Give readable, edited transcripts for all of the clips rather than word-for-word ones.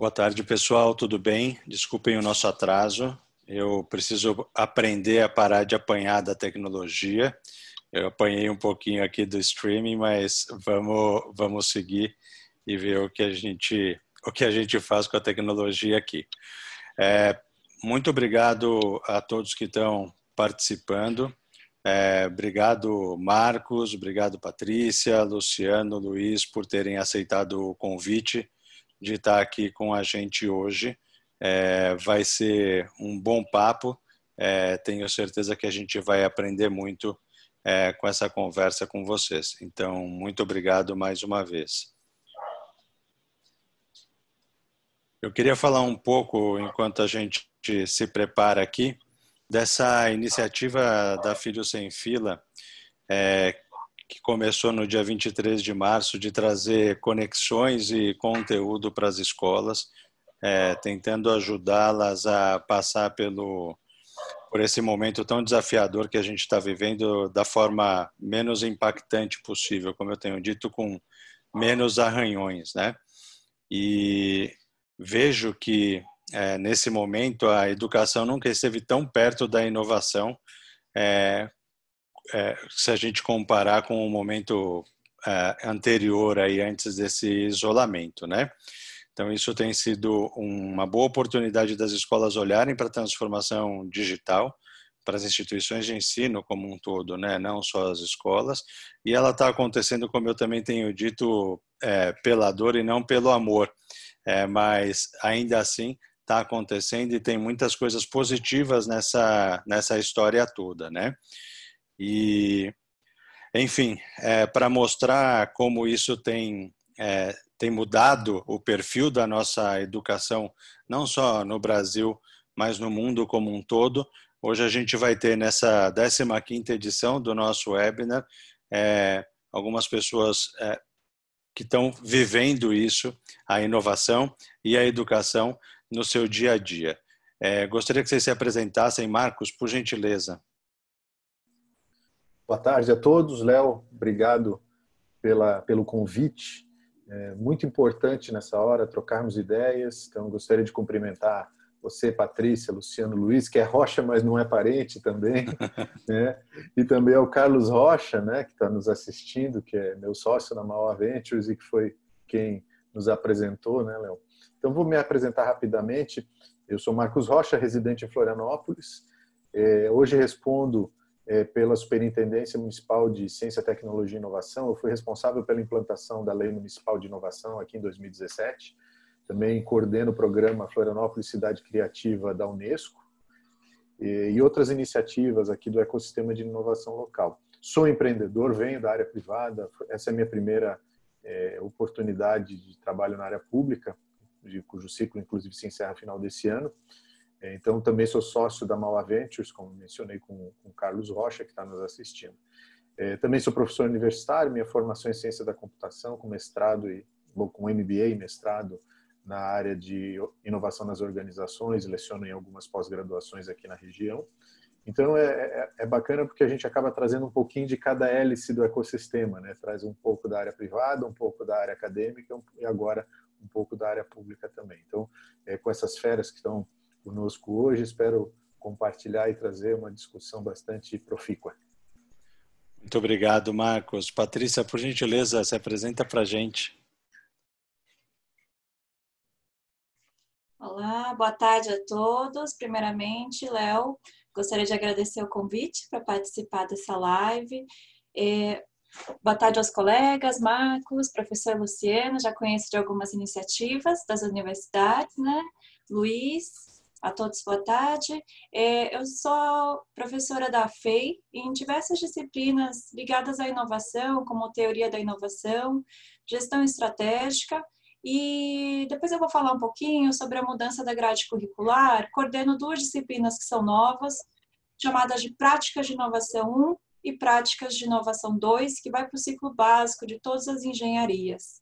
Boa tarde, pessoal. Tudo bem? Desculpem o nosso atraso. Eu preciso aprender a parar de apanhar da tecnologia. Eu apanhei um pouquinho aqui do streaming, mas vamos seguir e ver o que a gente faz com a tecnologia aqui. Muito obrigado a todos que estão participando. Obrigado, Marcos, obrigado, Patrícia, Luciano, Luiz, por terem aceitado o convite de estar aqui com a gente hoje. Vai ser um bom papo. Tenho certeza que a gente vai aprender muito com essa conversa com vocês. Então, muito obrigado mais uma vez. Eu queria falar um pouco, enquanto a gente se prepara aqui, dessa iniciativa da Filhos Sem Fila, que começou no dia 23 de março, de trazer conexões e conteúdo para as escolas, tentando ajudá-las a passar por esse momento tão desafiador que a gente está vivendo da forma menos impactante possível, como eu tenho dito, com menos arranhões, né? E vejo que nesse momento a educação nunca esteve tão perto da inovação, se a gente comparar com o momento anterior, aí, antes desse isolamento, né? Então, isso tem sido uma boa oportunidade das escolas olharem para a transformação digital, para as instituições de ensino como um todo, né? Não só as escolas. E ela está acontecendo, como eu também tenho dito, pela dor e não pelo amor. Mas, ainda assim, está acontecendo e tem muitas coisas positivas nessa história toda, né? E, enfim, para mostrar como isso tem mudado o perfil da nossa educação, não só no Brasil, mas no mundo como um todo. Hoje a gente vai ter nessa 15ª edição do nosso webinar algumas pessoas que estão vivendo isso, a inovação e a educação no seu dia a dia. Gostaria que vocês se apresentassem. Marcos, por gentileza. Boa tarde a todos. Léo, obrigado pelo convite. Muito importante nessa hora trocarmos ideias. Então, gostaria de cumprimentar você, Patrícia, Luciano, Luiz, que é Rocha, mas não é parente também, né? E também ao Carlos Rocha, né, que está nos assistindo, que é meu sócio na Mauá Ventures e que foi quem nos apresentou, né, Léo? Então, vou me apresentar rapidamente. Eu sou Marcos Rocha, residente em Florianópolis. Hoje respondo pela Superintendência Municipal de Ciência, Tecnologia e Inovação. Eu fui responsável pela implantação da Lei Municipal de Inovação aqui em 2017. Também coordeno o programa Florianópolis Cidade Criativa da Unesco e outras iniciativas aqui do ecossistema de inovação local. Sou empreendedor, venho da área privada. Essa é a minha primeira oportunidade de trabalho na área pública, cujo ciclo, inclusive, se encerra no final desse ano. Então, também sou sócio da Mauá Ventures, como mencionei, com o Carlos Rocha, que está nos assistindo. Também sou professor universitário, minha formação em ciência da computação, com mestrado com MBA e mestrado na área de inovação nas organizações, leciono em algumas pós-graduações aqui na região. Então, é bacana porque a gente acaba trazendo um pouquinho de cada hélice do ecossistema, né? Traz um pouco da área privada, um pouco da área acadêmica e agora um pouco da área pública também. Então, com essas feras que estão conosco hoje, espero compartilhar e trazer uma discussão bastante profícua. Muito obrigado, Marcos. Patrícia, por gentileza, se apresenta para a gente. Olá, boa tarde a todos. Primeiramente, Léo, gostaria de agradecer o convite para participar dessa live. Boa tarde aos colegas, Marcos, professor Luciano, já conheço de algumas iniciativas das universidades, né? Luiz, a todos boa tarde. Eu sou professora da FEI em diversas disciplinas ligadas à inovação, como teoria da inovação, gestão estratégica, e depois eu vou falar um pouquinho sobre a mudança da grade curricular. Coordeno 2 disciplinas que são novas, chamadas de Práticas de Inovação 1 e Práticas de Inovação 2, que vai para o ciclo básico de todas as engenharias.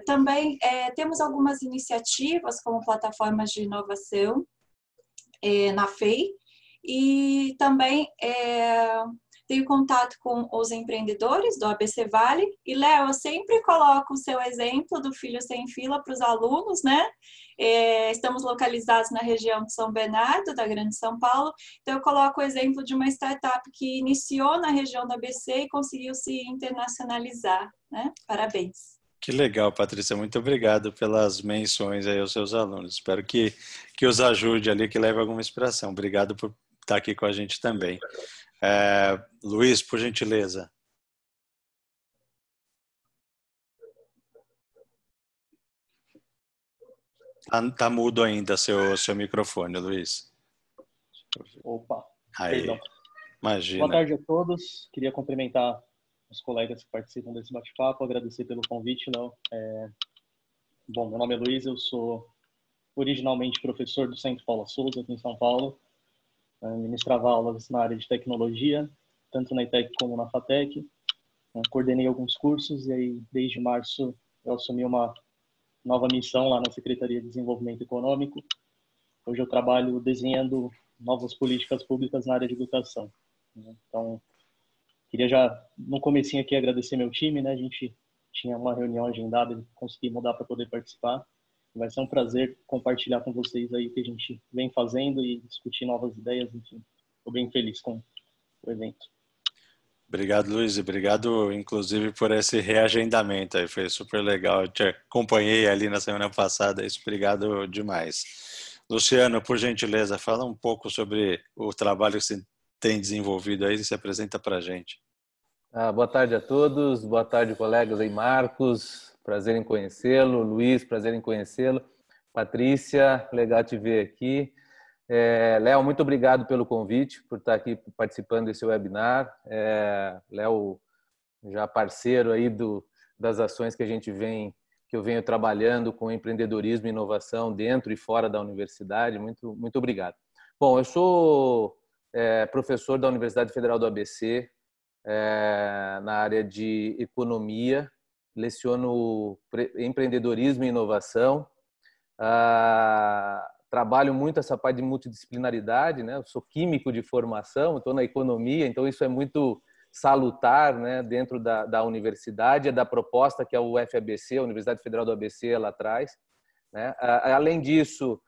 Também temos algumas iniciativas como plataformas de inovação na FEI, e também tenho contato com os empreendedores do ABC Vale. E, Léo, eu sempre coloco o seu exemplo do Filho Sem Fila para os alunos, né? Estamos localizados na região de São Bernardo, da Grande São Paulo. Então, eu coloco o exemplo de uma startup que iniciou na região do ABC e conseguiu se internacionalizar, né? Parabéns. Que legal, Patrícia. Muito obrigado pelas menções aí aos seus alunos. Espero que os ajude ali, que leve alguma inspiração. Obrigado por estar aqui com a gente também. Luiz, por gentileza. Tá mudo ainda seu microfone, Luiz. Opa, Aí, perdão. imagina. Boa tarde a todos. Queria cumprimentar os colegas que participam desse bate-papo, agradecer pelo convite, Léo. Bom, meu nome é Luiz, eu sou originalmente professor do Centro Paula Souza, aqui em São Paulo. Ministrava aulas na área de tecnologia, tanto na ETEC como na FATEC. Coordenei alguns cursos e aí, desde março, eu assumi uma nova missão lá na Secretaria de Desenvolvimento Econômico. Hoje eu trabalho desenhando novas políticas públicas na área de educação. Então, queria já, no comecinho aqui, agradecer meu time, né? A gente tinha uma reunião agendada e consegui mudar para poder participar. Vai ser um prazer compartilhar com vocês aí o que a gente vem fazendo e discutir novas ideias. Enfim, estou bem feliz com o evento. Obrigado, Luiz. Obrigado, inclusive, por esse reagendamento aí. Foi super legal. Eu te acompanhei ali na semana passada. Obrigado demais. Luciano, por gentileza, fala um pouco sobre o trabalho que você tem desenvolvido aí e se apresenta para a gente. Boa tarde a todos. Boa tarde, colegas aí. Marcos, prazer em conhecê-lo. Luiz, prazer em conhecê-lo. Patrícia, legal te ver aqui. Léo, muito obrigado pelo convite, por estar aqui participando desse webinar. Léo, já parceiro aí das ações que eu venho trabalhando com empreendedorismo e inovação dentro e fora da universidade. Muito, muito obrigado. Bom, eu sou professor da Universidade Federal do ABC, na área de economia, leciono empreendedorismo e inovação. Trabalho muito essa parte de multidisciplinaridade, né? Eu sou químico de formação, estou na economia, então isso é muito salutar, né? Dentro da universidade, da proposta que a UFABC, a Universidade Federal do ABC, ela traz, né? Além disso,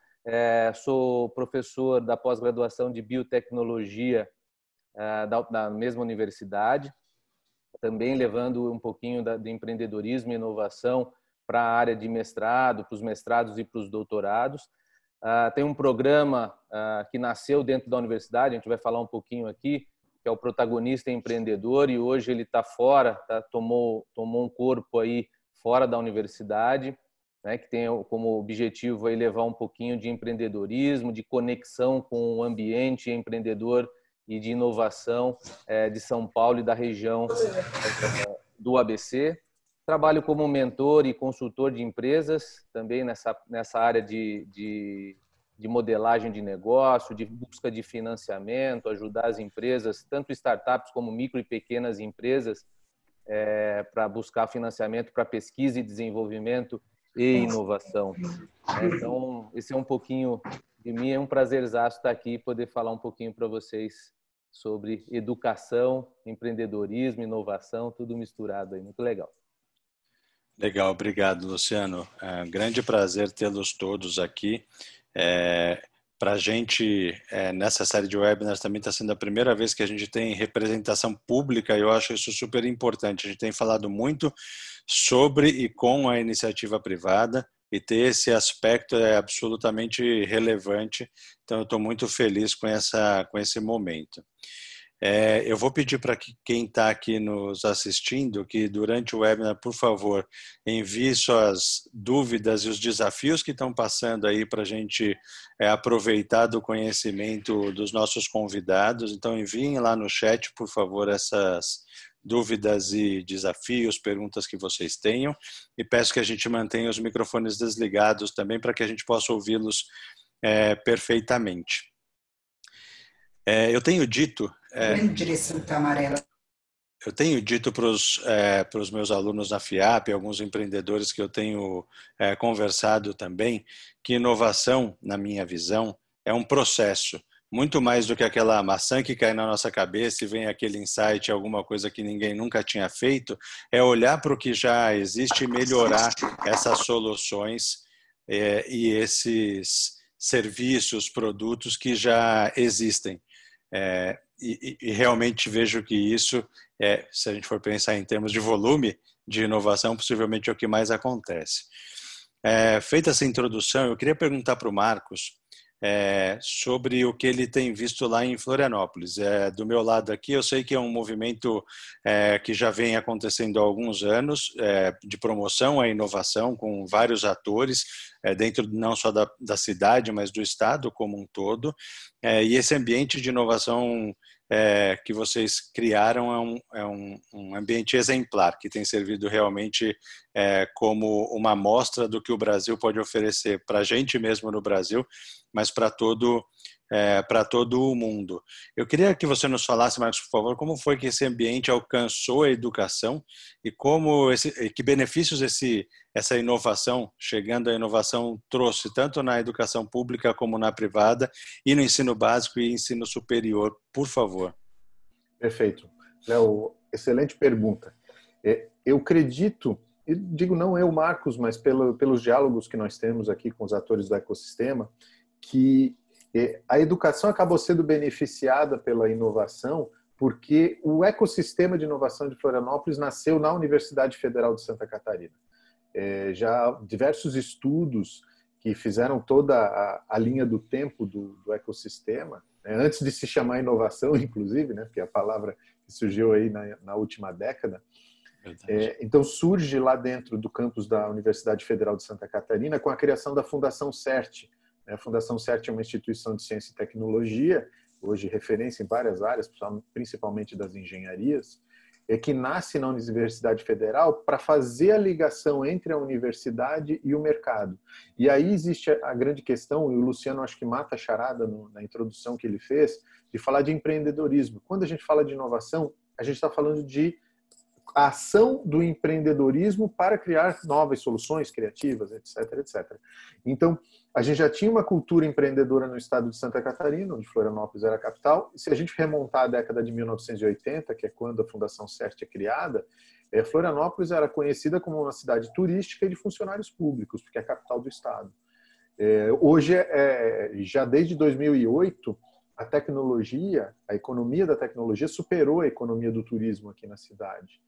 sou professor da pós-graduação de biotecnologia da mesma universidade, também levando um pouquinho de empreendedorismo e inovação para a área de mestrado, para os mestrados e para os doutorados. Tem um programa que nasceu dentro da universidade, a gente vai falar um pouquinho aqui, que é o Protagonista Empreendedor, e hoje ele está fora, tomou um corpo aí fora da universidade, né, que tem como objetivo aí levar um pouquinho de empreendedorismo, de conexão com o ambiente empreendedor e de inovação de São Paulo e da região do ABC. Trabalho como mentor e consultor de empresas, também nessa área de modelagem de negócio, de busca de financiamento, ajudar as empresas, tanto startups como micro e pequenas empresas, para buscar financiamento para pesquisa e desenvolvimento e inovação. Então, esse é um pouquinho de mim. É um prazerzaço estar aqui e poder falar um pouquinho para vocês sobre educação, empreendedorismo, inovação, tudo misturado aí. Muito legal. Legal, obrigado, Luciano. É um grande prazer tê-los todos aqui. Para a gente, nessa série de webinars, também está sendo a primeira vez que a gente tem representação pública, e eu acho isso super importante. A gente tem falado muito sobre e com a iniciativa privada, e ter esse aspecto é absolutamente relevante. Então, eu estou muito feliz com esse momento. Eu vou pedir para quem está aqui nos assistindo que durante o webinar, por favor, envie suas dúvidas e os desafios que estão passando aí para a gente aproveitar do conhecimento dos nossos convidados. Então, enviem lá no chat, por favor, essas dúvidas e desafios, perguntas que vocês tenham, e peço que a gente mantenha os microfones desligados também para que a gente possa ouvi-los perfeitamente. Eu tenho dito para os meus alunos na FIAP, alguns empreendedores que eu tenho conversado também, que inovação, na minha visão, é um processo muito mais do que aquela maçã que cai na nossa cabeça e vem aquele insight, alguma coisa que ninguém nunca tinha feito, é olhar para o que já existe e melhorar essas soluções e esses serviços, produtos que já existem. E realmente vejo que isso, se a gente for pensar em termos de volume de inovação, possivelmente é o que mais acontece. Feita essa introdução, eu queria perguntar para o Marcos sobre o que ele tem visto lá em Florianópolis. Do meu lado aqui, eu sei que é um movimento que já vem acontecendo há alguns anos, de promoção à inovação, com vários atores, dentro não só da cidade, mas do estado como um todo. E esse ambiente de inovação que vocês criaram é um ambiente exemplar, que tem servido realmente como uma amostra do que o Brasil pode oferecer para a gente mesmo no Brasil, mas para todo o mundo. Eu queria que você nos falasse, Marcos, por favor, como foi que esse ambiente alcançou a educação e que benefícios essa inovação, chegando à inovação, trouxe tanto na educação pública como na privada e no ensino básico e ensino superior, por favor. Perfeito. Léo, excelente pergunta. Eu acredito, e digo não eu, Marcos, mas pelos diálogos que nós temos aqui com os atores do ecossistema, que a educação acabou sendo beneficiada pela inovação porque o ecossistema de inovação de Florianópolis nasceu na Universidade Federal de Santa Catarina. Já diversos estudos que fizeram toda a linha do tempo do ecossistema, antes de se chamar inovação, inclusive, porque é a palavra que surgiu aí na última década. Então surge lá dentro do campus da Universidade Federal de Santa Catarina com a criação da Fundação CERT. A Fundação CERT é uma instituição de ciência e tecnologia, hoje referência em várias áreas, principalmente das engenharias, que nasce na Universidade Federal para fazer a ligação entre a universidade e o mercado. E aí existe a grande questão, e o Luciano acho que mata a charada na introdução que ele fez, de falar de empreendedorismo. Quando a gente fala de inovação, a gente está falando de a ação do empreendedorismo para criar novas soluções criativas, etc, etc. Então, a gente já tinha uma cultura empreendedora no estado de Santa Catarina, onde Florianópolis era a capital, e se a gente remontar à década de 1980, que é quando a Fundação CERT é criada, Florianópolis era conhecida como uma cidade turística e de funcionários públicos, porque é a capital do estado. Hoje, já desde 2008, a tecnologia, a economia da tecnologia superou a economia do turismo aqui na cidade.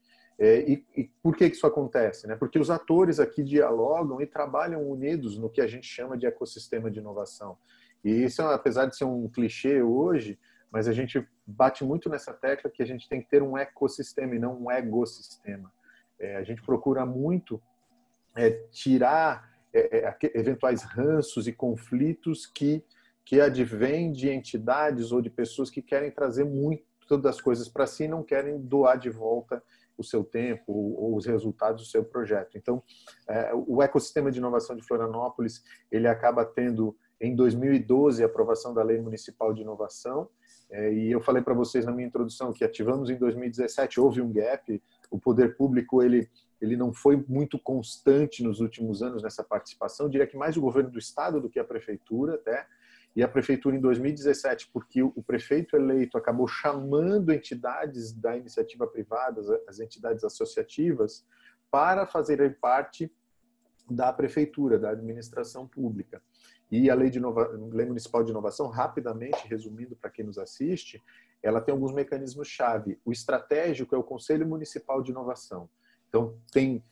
E por que isso acontece? Porque os atores aqui dialogam e trabalham unidos no que a gente chama de ecossistema de inovação. E isso, apesar de ser um clichê hoje, mas a gente bate muito nessa tecla que a gente tem que ter um ecossistema e não um egossistema. A gente procura muito tirar eventuais ranços e conflitos que advêm de entidades ou de pessoas que querem trazer muito das coisas para si e não querem doar de volta o seu tempo ou os resultados do seu projeto. Então, o ecossistema de inovação de Florianópolis, ele acaba tendo, em 2012, a aprovação da Lei Municipal de Inovação, e eu falei para vocês na minha introdução que ativamos em 2017, houve um gap, o poder público ele não foi muito constante nos últimos anos nessa participação, eu diria que mais o governo do estado do que a prefeitura até, e a prefeitura em 2017, porque o prefeito eleito acabou chamando entidades da iniciativa privada, as entidades associativas, para fazerem parte da prefeitura, da administração pública. E a Lei Municipal de Inovação, rapidamente, resumindo para quem nos assiste, ela tem alguns mecanismos-chave. O estratégico é o Conselho Municipal de Inovação. Então, tem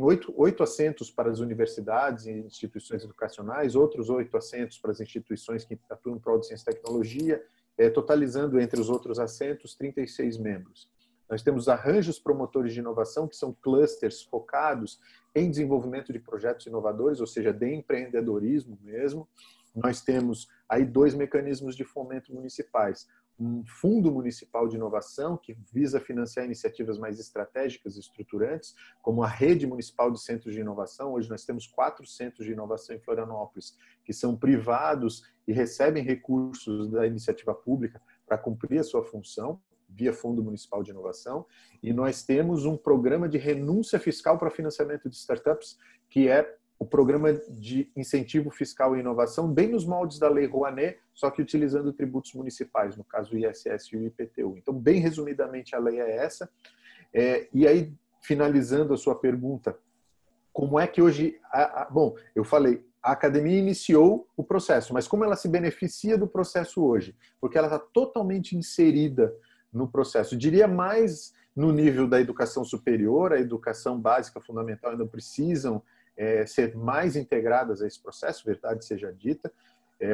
8 assentos para as universidades e instituições educacionais, outros 8 assentos para as instituições que atuam em prol de ciência e tecnologia, totalizando entre os outros assentos 36 membros. Nós temos arranjos promotores de inovação, que são clusters focados em desenvolvimento de projetos inovadores, ou seja, de empreendedorismo mesmo. Nós temos aí 2 mecanismos de fomento municipais. Um fundo municipal de inovação que visa financiar iniciativas mais estratégicas e estruturantes, como a rede municipal de centros de inovação. Hoje nós temos 4 centros de inovação em Florianópolis, que são privados e recebem recursos da iniciativa pública para cumprir a sua função, via Fundo Municipal de Inovação. E nós temos um programa de renúncia fiscal para financiamento de startups, que é o programa de incentivo fiscal e inovação bem nos moldes da Lei Rouanet, só que utilizando tributos municipais, no caso o ISS e o IPTU. Então, bem resumidamente, a lei é essa. E aí, finalizando a sua pergunta, como é que hoje... Bom, eu falei, a academia iniciou o processo, mas como ela se beneficia do processo hoje? Porque ela está totalmente inserida no processo. Eu diria mais no nível da educação superior, a educação básica fundamental ainda precisam ser mais integradas a esse processo, verdade seja dita,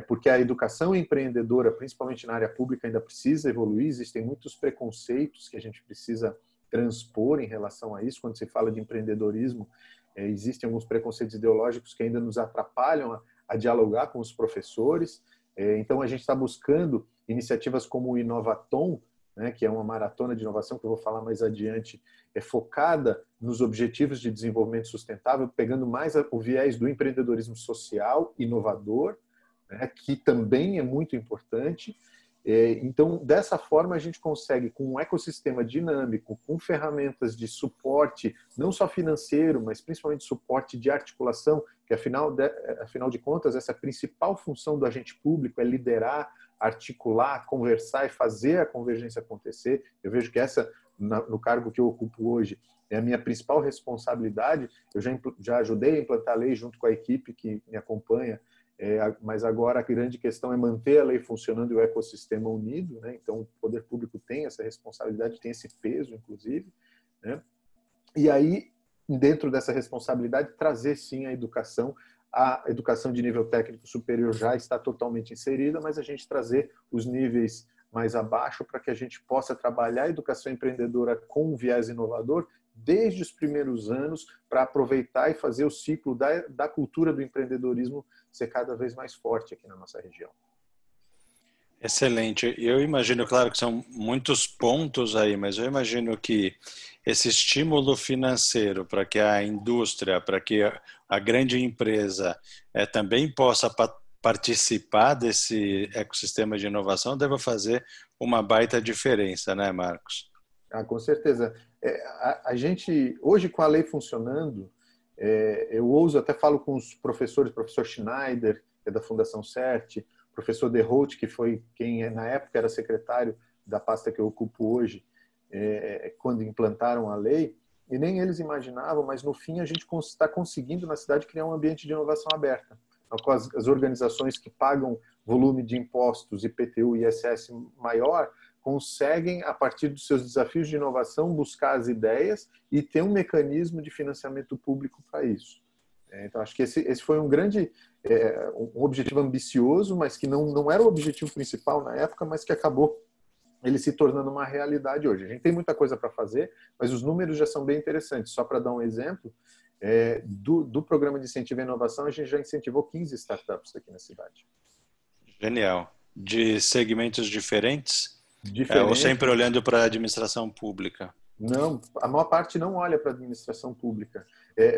porque a educação empreendedora, principalmente na área pública, ainda precisa evoluir, existem muitos preconceitos que a gente precisa transpor em relação a isso. Quando se fala de empreendedorismo, existem alguns preconceitos ideológicos que ainda nos atrapalham a dialogar com os professores. Então, a gente está buscando iniciativas como o Inovatom, né, que é uma maratona de inovação que eu vou falar mais adiante, focada nos objetivos de desenvolvimento sustentável, pegando mais o viés do empreendedorismo social inovador, né, que também é muito importante. Então, dessa forma, a gente consegue, com um ecossistema dinâmico, com ferramentas de suporte, não só financeiro, mas principalmente suporte de articulação, que afinal de contas, essa é a principal função do agente público, é liderar, articular, conversar e fazer a convergência acontecer. Eu vejo que essa, no cargo que eu ocupo hoje, é a minha principal responsabilidade. Eu já ajudei a implantar a lei junto com a equipe que me acompanha, mas agora a grande questão é manter a lei funcionando e o ecossistema unido, né? Então, o poder público tem essa responsabilidade, tem esse peso, inclusive, né? E aí, dentro dessa responsabilidade, trazer, sim, a educação de nível técnico superior já está totalmente inserida, mas a gente trazer os níveis mais abaixo para que a gente possa trabalhar a educação empreendedora com um viés inovador desde os primeiros anos, para aproveitar e fazer o ciclo da cultura do empreendedorismo ser cada vez mais forte aqui na nossa região. Excelente. Eu imagino, claro que são muitos pontos aí, mas eu imagino que esse estímulo financeiro para que a indústria, para que a grande empresa também possa participar desse ecossistema de inovação deve fazer uma baita diferença, né, Marcos? Com certeza. A gente, hoje com a lei funcionando, eu ouso, até falo com os professores, professor Schneider, que é da Fundação CERT, professor De Hout, que foi quem na época era secretário da pasta que eu ocupo hoje, quando implantaram a lei, e nem eles imaginavam, mas no fim a gente está conseguindo na cidade criar um ambiente de inovação aberta. Com as organizações que pagam volume de impostos, IPTU e ISS maior, conseguem, a partir dos seus desafios de inovação, buscar as ideias e ter um mecanismo de financiamento público para isso. Então, acho que esse foi um grande, um objetivo ambicioso, mas que não era o objetivo principal na época, mas que acabou ele se tornando uma realidade hoje. A gente tem muita coisa para fazer, mas os números já são bem interessantes. Só para dar um exemplo, do programa de incentivo à inovação, a gente já incentivou 15 startups aqui na cidade. Genial. De segmentos diferentes? Diferente. Ou sempre olhando para a administração pública? Não, a maior parte não olha para a administração pública.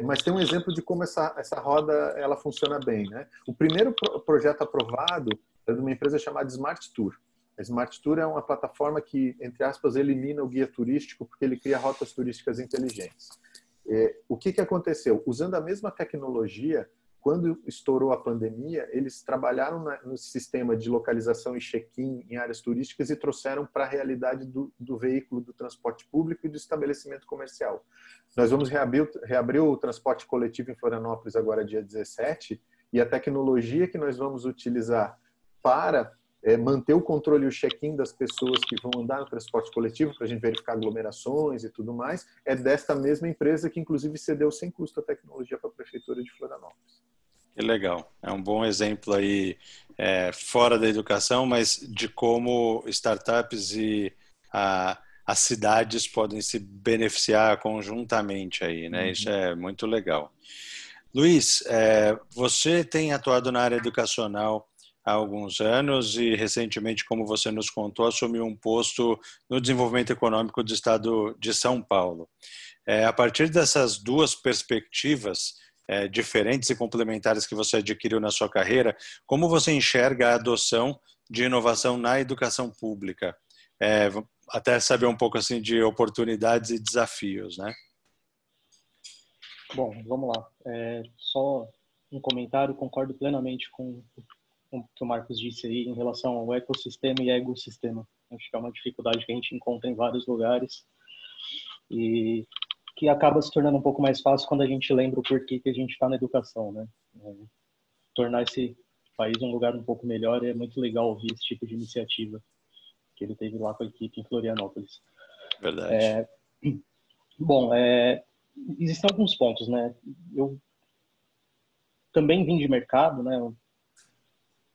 Mas tem um exemplo de como essa roda ela funciona bem, né? O primeiro projeto aprovado é de uma empresa chamada Smart Tour. A Smart Tour é uma plataforma que, entre aspas, elimina o guia turístico porque ele cria rotas turísticas inteligentes. O que aconteceu? Usando a mesma tecnologia, quando estourou a pandemia, eles trabalharam no sistema de localização e check-in em áreas turísticas e trouxeram para a realidade do veículo, do transporte público e do estabelecimento comercial. Nós vamos reabrir o transporte coletivo em Florianópolis agora dia 17, e a tecnologia que nós vamos utilizar para manter o controle e o check-in das pessoas que vão andar no transporte coletivo, para a gente verificar aglomerações e tudo mais, é desta mesma empresa que, inclusive, cedeu sem custo a tecnologia para a Prefeitura de Florianópolis. Que legal. É um bom exemplo aí, fora da educação, mas de como startups e as cidades podem se beneficiar conjuntamente aí, né? Uhum. Isso é muito legal. Luiz, você tem atuado na área educacional há alguns anos e recentemente, como você nos contou, assumiu um posto no desenvolvimento econômico do estado de São Paulo. A partir dessas duas perspectivas diferentes e complementares que você adquiriu na sua carreira, como você enxerga a adoção de inovação na educação pública? Até saber um pouco assim de oportunidades e desafios, né? Bom, vamos lá. Só um comentário, concordo plenamente com o que o Marcos disse aí em relação ao ecossistema e ecossistema. Acho que é uma dificuldade que a gente encontra em vários lugares e que acaba se tornando um pouco mais fácil quando a gente lembra o porquê que a gente está na educação, né? Tornar esse país um lugar um pouco melhor, é muito legal ouvir esse tipo de iniciativa que ele teve lá com a equipe em Florianópolis. Verdade. Bom, existem alguns pontos, né? Eu também vim de mercado, né? Eu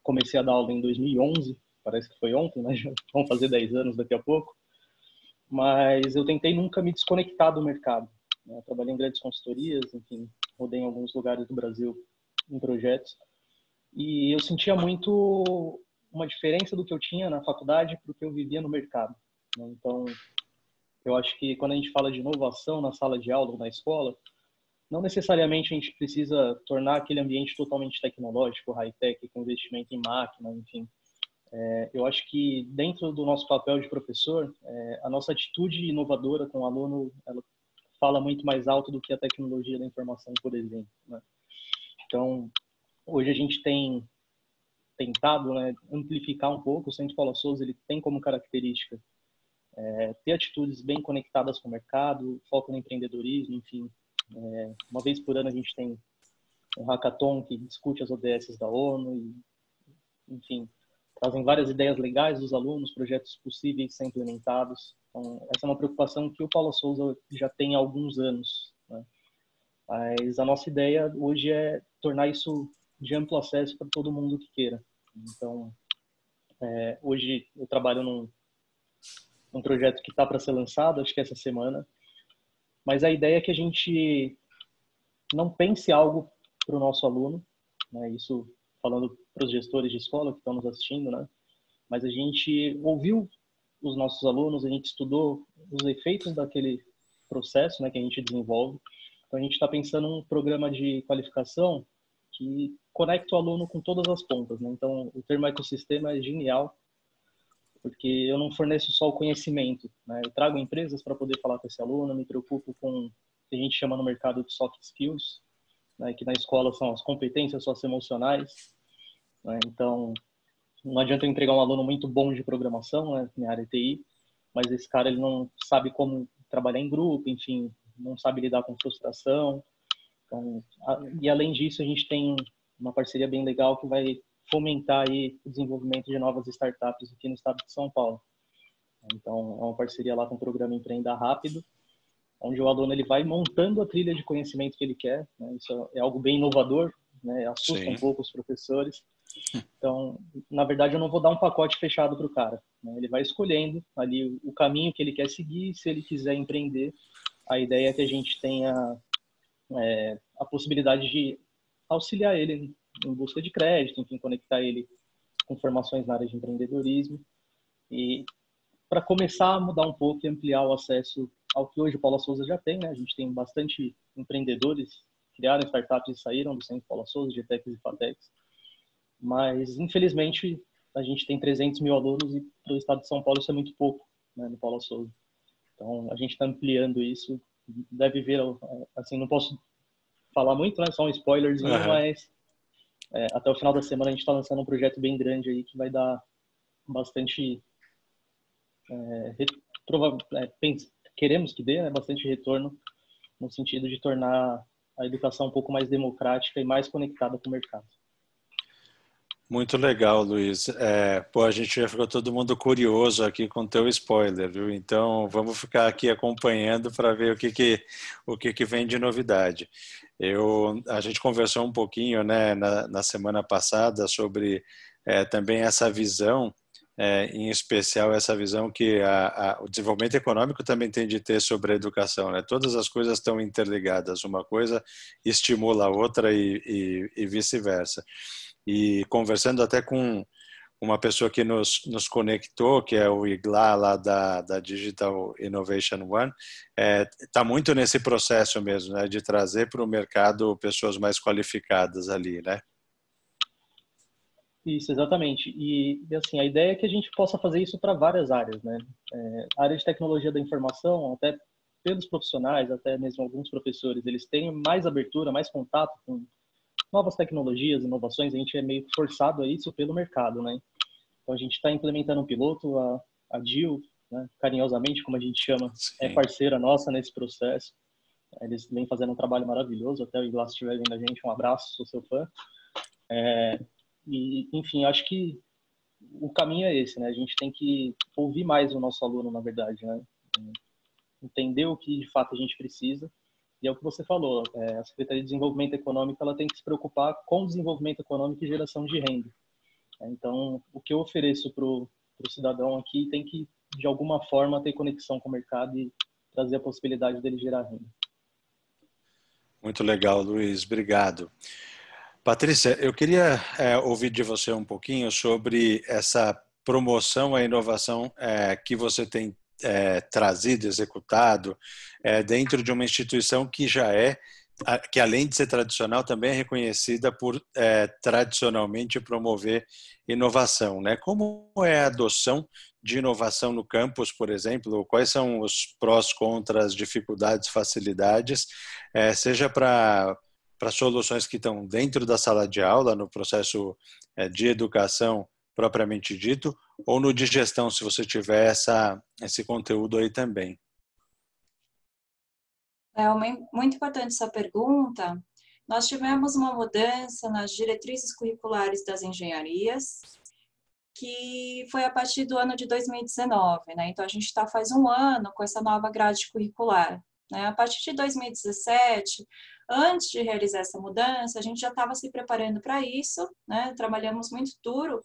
comecei a dar aula em 2011, parece que foi ontem, né? Já vão fazer 10 anos daqui a pouco. Mas eu tentei nunca me desconectar do mercado, né? Eu trabalhei em grandes consultorias, enfim, rodei em alguns lugares do Brasil em projetos. E eu sentia muito uma diferença do que eu tinha na faculdade para o que eu vivia no mercado, né? Então, eu acho que quando a gente fala de inovação na sala de aula ou na escola, não necessariamente a gente precisa tornar aquele ambiente totalmente tecnológico, high-tech, com investimento em máquina, enfim. Eu acho que dentro do nosso papel de professor, a nossa atitude inovadora com o aluno, ela fala muito mais alto do que a tecnologia da informação, por exemplo, né? Então, hoje a gente tem tentado, né, amplificar um pouco. O Centro Paula Souza, ele tem como característica ter atitudes bem conectadas com o mercado, foco no empreendedorismo, enfim. Uma vez por ano a gente tem um hackathon que discute as ODS da ONU e, enfim, trazem várias ideias legais dos alunos, projetos possíveis de ser implementados. Então, essa é uma preocupação que o Paula Souza já tem há alguns anos, né? Mas a nossa ideia hoje é tornar isso de amplo acesso para todo mundo que queira. Então, hoje eu trabalho num projeto que está para ser lançado, acho que essa semana, mas a ideia é que a gente não pense algo para o nosso aluno, né? Isso falando para os gestores de escola que estão nos assistindo, né? Mas a gente ouviu os nossos alunos, a gente estudou os efeitos daquele processo, né, que a gente desenvolve. Então a gente está pensando num programa de qualificação que conecta o aluno com todas as pontas, né? Então o termo ecossistema é genial, porque eu não forneço só o conhecimento, né? Eu trago empresas para poder falar com esse aluno, me preocupo com o que a gente chama no mercado de soft skills, né? Que na escola são as competências socioemocionais, né? Então, não adianta eu entregar um aluno muito bom de programação, né, na área de TI, mas esse cara ele não sabe como trabalhar em grupo, enfim, não sabe lidar com frustração. Então, e além disso, a gente tem uma parceria bem legal que vai fomentar aí o desenvolvimento de novas startups aqui no estado de São Paulo. Então, é uma parceria lá com o programa Empreenda Rápido, onde o aluno ele vai montando a trilha de conhecimento que ele quer, né? Isso é algo bem inovador, né? Assusta um pouco os professores. Então, na verdade, eu não vou dar um pacote fechado para o cara, né? Ele vai escolhendo ali o caminho que ele quer seguir. Se ele quiser empreender, a ideia é que a gente tenha a possibilidade de auxiliar ele em busca de crédito, enfim, conectar ele com formações na área de empreendedorismo e para começar a mudar um pouco e ampliar o acesso ao que hoje o Paula Souza já tem, né? A gente tem bastante empreendedores que criaram startups e saíram do Centro Paula Souza, GTECs e FATECs, mas infelizmente a gente tem 300 mil alunos e para o estado de São Paulo isso é muito pouco, né, no Paula Souza. Então a gente está ampliando isso, deve ver, assim, não posso falar muito, né? Só um spoilerzinho, mas até o final da semana a gente está lançando um projeto bem grande aí que vai dar bastante queremos que dê, né, bastante retorno no sentido de tornar a educação um pouco mais democrática e mais conectada com o mercado. Muito legal, Luiz. A gente já ficou todo mundo curioso aqui com o teu spoiler, viu? Então, vamos ficar aqui acompanhando para ver o que vem de novidade. A gente conversou um pouquinho, né, na semana passada sobre também essa visão, em especial essa visão que o desenvolvimento econômico também tem de ter sobre a educação, né? Todas as coisas estão interligadas, uma coisa estimula a outra e vice-versa. E conversando até com uma pessoa que nos conectou, que é o Igla lá da Digital Innovation One, está muito nesse processo mesmo, né, de trazer para o mercado pessoas mais qualificadas ali, né? Isso, exatamente. E assim, a ideia é que a gente possa fazer isso para várias áreas, né? A área de tecnologia da informação, até pelos profissionais, até mesmo alguns professores, eles têm mais abertura, mais contato com novas tecnologias, inovações, a gente é meio forçado a isso pelo mercado, né? Então, a gente está implementando um piloto, a DIL, né, carinhosamente, como a gente chama, é parceira nossa nesse processo. Eles vêm fazendo um trabalho maravilhoso, até o Iglas estiver vendo a gente, um abraço, sou seu fã. E, enfim, acho que o caminho é esse, né? A gente tem que ouvir mais o nosso aluno, na verdade, né? Entender o que de fato a gente precisa. E é o que você falou, a Secretaria de Desenvolvimento Econômico ela tem que se preocupar com o desenvolvimento econômico e geração de renda. Então, o que eu ofereço para o cidadão aqui tem que, de alguma forma, ter conexão com o mercado e trazer a possibilidade dele gerar renda. Muito legal, Luiz. Obrigado. Patrícia, eu queria ouvir de você um pouquinho sobre essa promoção à inovação que você tem trazido, executado, dentro de uma instituição que já que além de ser tradicional, também é reconhecida por tradicionalmente promover inovação, né? Como é a adoção de inovação no campus, por exemplo? Quais são os prós, contras, dificuldades, facilidades, seja para soluções que estão dentro da sala de aula, no processo de educação propriamente dito, ou no de gestão, se você tiver esse conteúdo aí também. É muito importante essa pergunta. Nós tivemos uma mudança nas diretrizes curriculares das engenharias, que foi a partir do ano de 2019, né? Então, a gente está faz um ano com essa nova grade curricular, né? A partir de 2017, antes de realizar essa mudança, a gente já estava se preparando para isso, né? Trabalhamos muito duro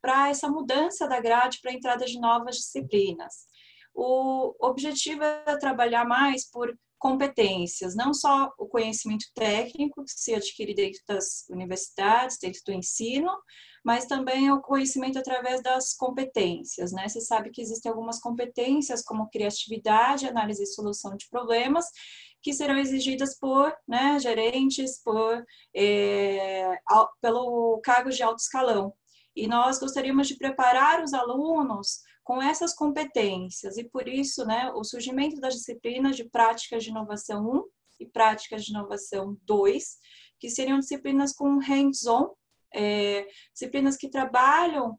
para essa mudança da grade para a entrada de novas disciplinas. O objetivo é trabalhar mais por competências, não só o conhecimento técnico que se adquire dentro das universidades, dentro do ensino, mas também o conhecimento através das competências, né? Você sabe que existem algumas competências como criatividade, análise e solução de problemas, que serão exigidas por, né, gerentes, pelo cargo de alto escalão. E nós gostaríamos de preparar os alunos com essas competências, e por isso, né, o surgimento das disciplinas de práticas de inovação 1 e práticas de inovação 2, que seriam disciplinas com hands-on, disciplinas que trabalham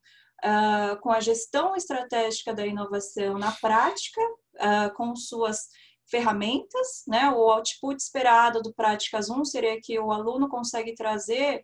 com a gestão estratégica da inovação na prática, com suas ferramentas, né? O output esperado do Práticas 1 seria que o aluno consegue trazer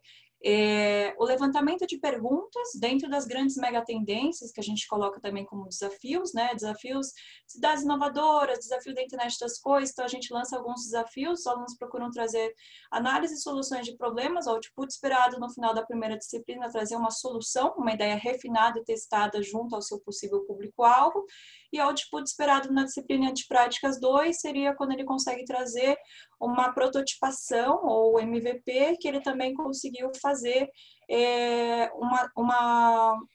o levantamento de perguntas dentro das grandes megatendências que a gente coloca também como desafios, né? Desafios, cidades inovadoras, desafio da internet das coisas. Então, a gente lança alguns desafios, os alunos procuram trazer análise e soluções de problemas, o output esperado no final da primeira disciplina, trazer uma solução, uma ideia refinada e testada junto ao seu possível público-alvo. E o output esperado na disciplina de Práticas 2 seria quando ele consegue trazer uma prototipação ou MVP que ele também conseguiu fazer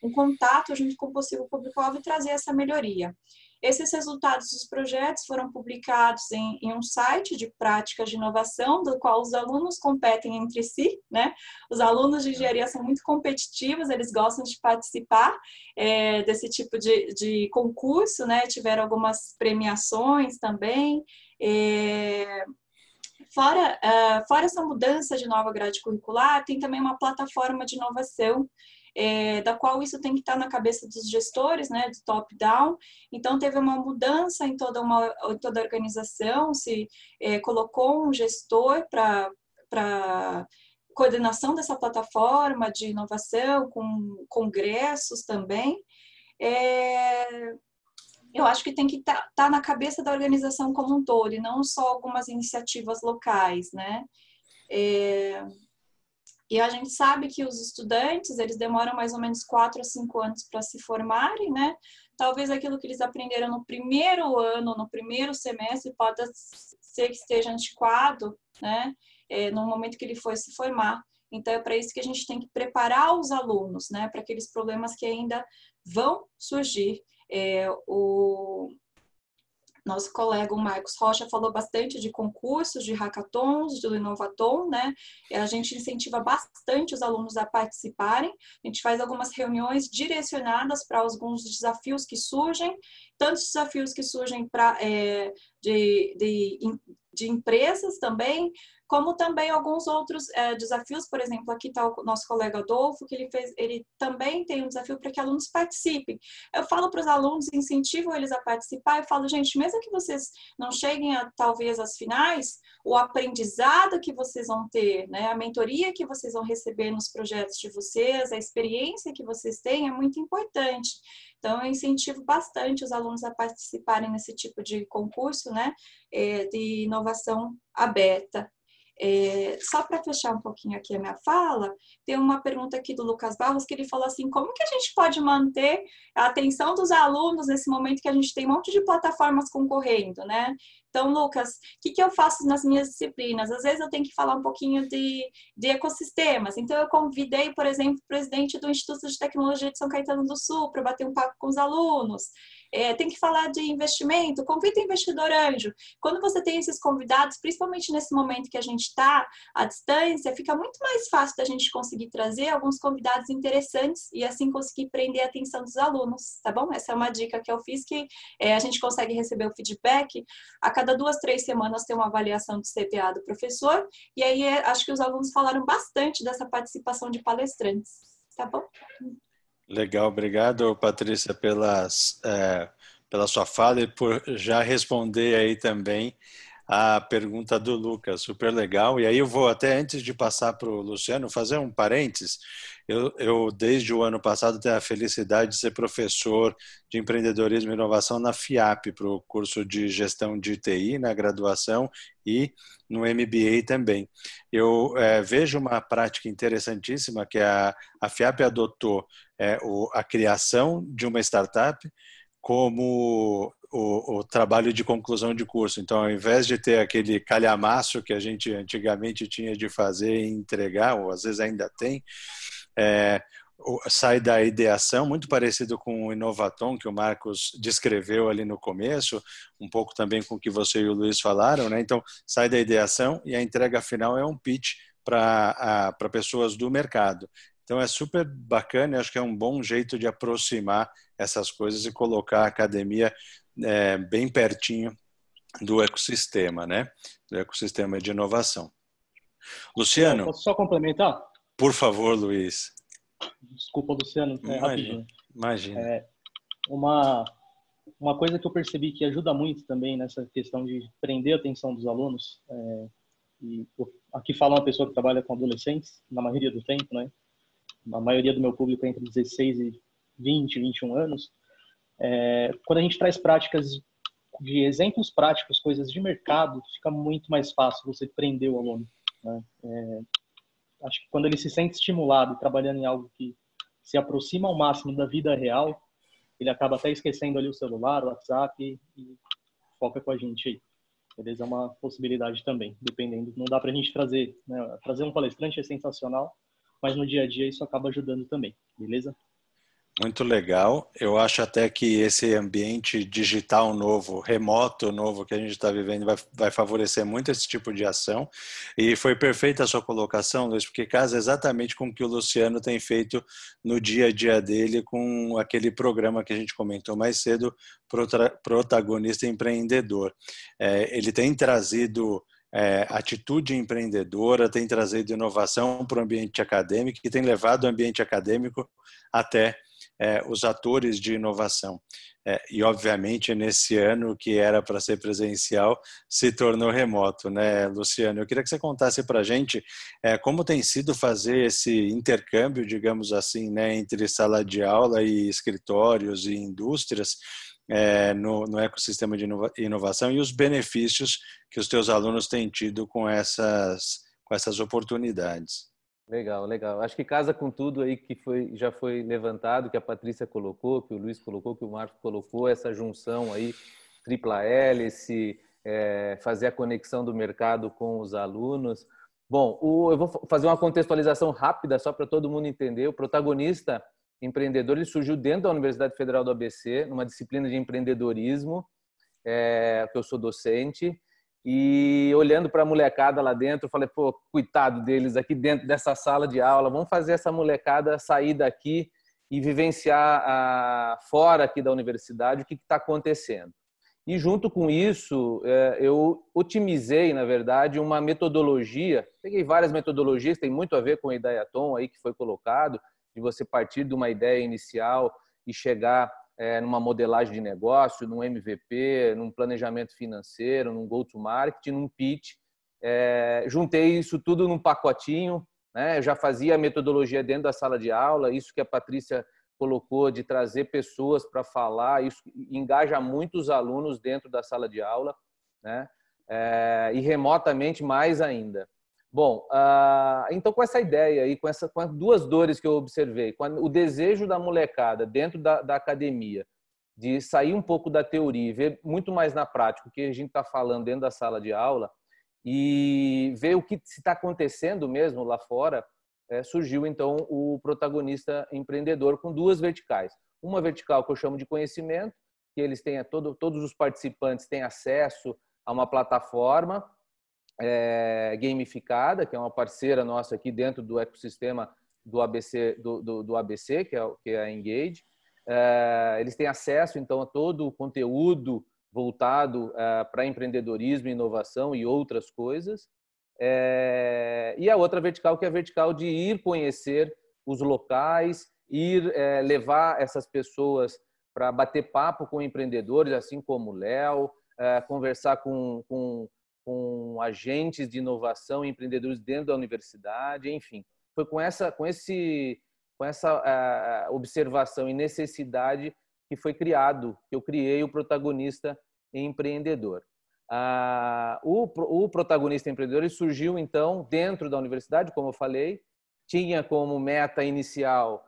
um contato junto com o possível público-alvo e trazer essa melhoria. Esses resultados dos projetos foram publicados em um site de práticas de inovação, do qual os alunos competem entre si, né? Os alunos de engenharia são muito competitivos, eles gostam de participar desse tipo de concurso, né? Tiveram algumas premiações também. Fora essa mudança de nova grade curricular, tem também uma plataforma de inovação, da qual isso tem que estar na cabeça dos gestores, né, do top-down. Então, teve uma mudança em toda a organização, se colocou um gestor para coordenação dessa plataforma de inovação, com congressos também. Eu acho que tem que estar na cabeça da organização como um todo, e não só algumas iniciativas locais, né? E a gente sabe que os estudantes, eles demoram mais ou menos 4 a 5 anos para se formarem, né? Talvez aquilo que eles aprenderam no primeiro ano, no primeiro semestre, pode ser que esteja antiquado, né? No momento que ele for se formar. Então, é para isso que a gente tem que preparar os alunos, né? Para aqueles problemas que ainda vão surgir. O nosso colega, o Marcos Rocha, falou bastante de concursos, de hackathons, do Inovaton, né? A gente incentiva bastante os alunos a participarem. A gente faz algumas reuniões direcionadas para alguns desafios que surgem, tantos desafios que surgem de empresas também, como também alguns outros desafios. Por exemplo, aqui está o nosso colega Adolfo, que ele também tem um desafio para que alunos participem. Eu falo para os alunos, incentivo eles a participar, eu falo, gente, mesmo que vocês não cheguem talvez às finais, o aprendizado que vocês vão ter, né, a mentoria que vocês vão receber nos projetos de vocês, a experiência que vocês têm é muito importante. Então, eu incentivo bastante os alunos a participarem nesse tipo de concurso, né, de inovação aberta. Só para fechar um pouquinho aqui a minha fala, tem uma pergunta aqui do Lucas Barros, que ele falou assim, como que a gente pode manter a atenção dos alunos nesse momento que a gente tem um monte de plataformas concorrendo, né? Então, Lucas, o que eu faço nas minhas disciplinas? Às vezes eu tenho que falar um pouquinho de ecossistemas. Então, eu convidei, por exemplo, o presidente do Instituto de Tecnologia de São Caetano do Sul para bater um papo com os alunos. Tem que falar de investimento, convida o investidor anjo. Quando você tem esses convidados, principalmente nesse momento que a gente está à distância, fica muito mais fácil da gente conseguir trazer alguns convidados interessantes e assim conseguir prender a atenção dos alunos, tá bom? Essa é uma dica que eu fiz, que a gente consegue receber o feedback. A cada 2, 3 semanas tem uma avaliação do CPA do professor, e aí acho que os alunos falaram bastante dessa participação de palestrantes, tá bom? Legal, obrigado, Patrícia, pela sua fala e por já responder aí também a pergunta do Lucas, super legal. E aí eu vou até, antes de passar para o Luciano, fazer um parênteses. Eu, desde o ano passado, tenho a felicidade de ser professor de empreendedorismo e inovação na FIAP, para o curso de gestão de TI, na graduação, e no MBA também. Eu vejo uma prática interessantíssima que a FIAP adotou a criação de uma startup como o trabalho de conclusão de curso. Então, ao invés de ter aquele calhamaço que a gente antigamente tinha de fazer e entregar, ou às vezes ainda tem, sai da ideação, muito parecido com o Inovaton, que o Marcos descreveu ali no começo, um pouco também com o que você e o Luiz falaram, né? Então, sai da ideação e a entrega final é um pitch para pessoas do mercado. Então, é super bacana, eu acho que é um bom jeito de aproximar essas coisas e colocar a academia bem pertinho do ecossistema, né? Do ecossistema de inovação. Luciano? Posso só complementar? Por favor, Luiz. Desculpa, Luciano, rapidinho. Imagina. Uma coisa que eu percebi que ajuda muito também nessa questão de prender a atenção dos alunos, e aqui fala uma pessoa que trabalha com adolescentes, na maioria do tempo, né? A maioria do meu público é entre 16 e 20, 21 anos. Quando a gente traz práticas de exemplos práticos, coisas de mercado, fica muito mais fácil você prender o aluno, né? Acho que quando ele se sente estimulado trabalhando em algo que se aproxima ao máximo da vida real, ele acaba até esquecendo ali o celular, o WhatsApp e foca com a gente aí. Beleza? É uma possibilidade também, dependendo. Não dá pra gente trazer, né? Trazer um palestrante é sensacional, mas no dia a dia isso acaba ajudando também, beleza? Muito legal. Eu acho até que esse ambiente digital novo, remoto novo que a gente está vivendo vai favorecer muito esse tipo de ação. E foi perfeita a sua colocação, Luiz, porque casa exatamente com o que o Luciano tem feito no dia a dia dele com aquele programa que a gente comentou mais cedo, Protagonista Empreendedor. Ele tem trazido atitude empreendedora, tem trazido inovação para o ambiente acadêmico e tem levado o ambiente acadêmico até os atores de inovação. E, obviamente, nesse ano que era para ser presencial, se tornou remoto, né, Luciano? Eu queria que você contasse para a gente como tem sido fazer esse intercâmbio, digamos assim, né, entre sala de aula e escritórios e indústrias no ecossistema de inovação e os benefícios que os teus alunos têm tido com essas oportunidades. Legal, legal. Acho que casa com tudo aí que já foi levantado, que a Patrícia colocou, que o Luiz colocou, que o Marcos colocou, essa junção aí, tripla hélice, fazer a conexão do mercado com os alunos. Bom, eu vou fazer uma contextualização rápida só para todo mundo entender. O Protagonista Empreendedor ele surgiu dentro da Universidade Federal do ABC, numa disciplina de empreendedorismo, que eu sou docente. E olhando para a molecada lá dentro, eu falei, pô, coitado deles aqui dentro dessa sala de aula, vamos fazer essa molecada sair daqui e vivenciar fora aqui da universidade o que está acontecendo. E junto com isso, eu otimizei, na verdade, uma metodologia. Peguei várias metodologias, tem muito a ver com o Ideiaton aí que foi colocado, de você partir de uma ideia inicial e chegar numa modelagem de negócio, num MVP, num planejamento financeiro, num go-to-market, num pitch. Juntei isso tudo num pacotinho, né? Eu já fazia a metodologia dentro da sala de aula, isso que a Patrícia colocou de trazer pessoas para falar, isso engaja muitos alunos dentro da sala de aula, né? E remotamente mais ainda. Bom, então com essa ideia e com as duas dores que eu observei, com o desejo da molecada dentro da academia de sair um pouco da teoria e ver muito mais na prática o que a gente está falando dentro da sala de aula e ver o que está acontecendo mesmo lá fora, surgiu então o protagonista empreendedor com duas verticais. Uma vertical que eu chamo de conhecimento, que eles têm todos os participantes têm acesso a uma plataforma gamificada, que é uma parceira nossa aqui dentro do ecossistema do ABC, do ABC, que é a Engage. Eles têm acesso então a todo o conteúdo voltado para empreendedorismo, inovação e outras coisas. E a outra vertical, que é a vertical de ir conhecer os locais, ir levar essas pessoas para bater papo com empreendedores, assim como o Léo, conversar com agentes de inovação, empreendedores dentro da universidade, enfim. Foi com essa observação e necessidade que eu criei o protagonista empreendedor. O protagonista empreendedor ele surgiu, então, dentro da universidade, como eu falei, tinha como meta inicial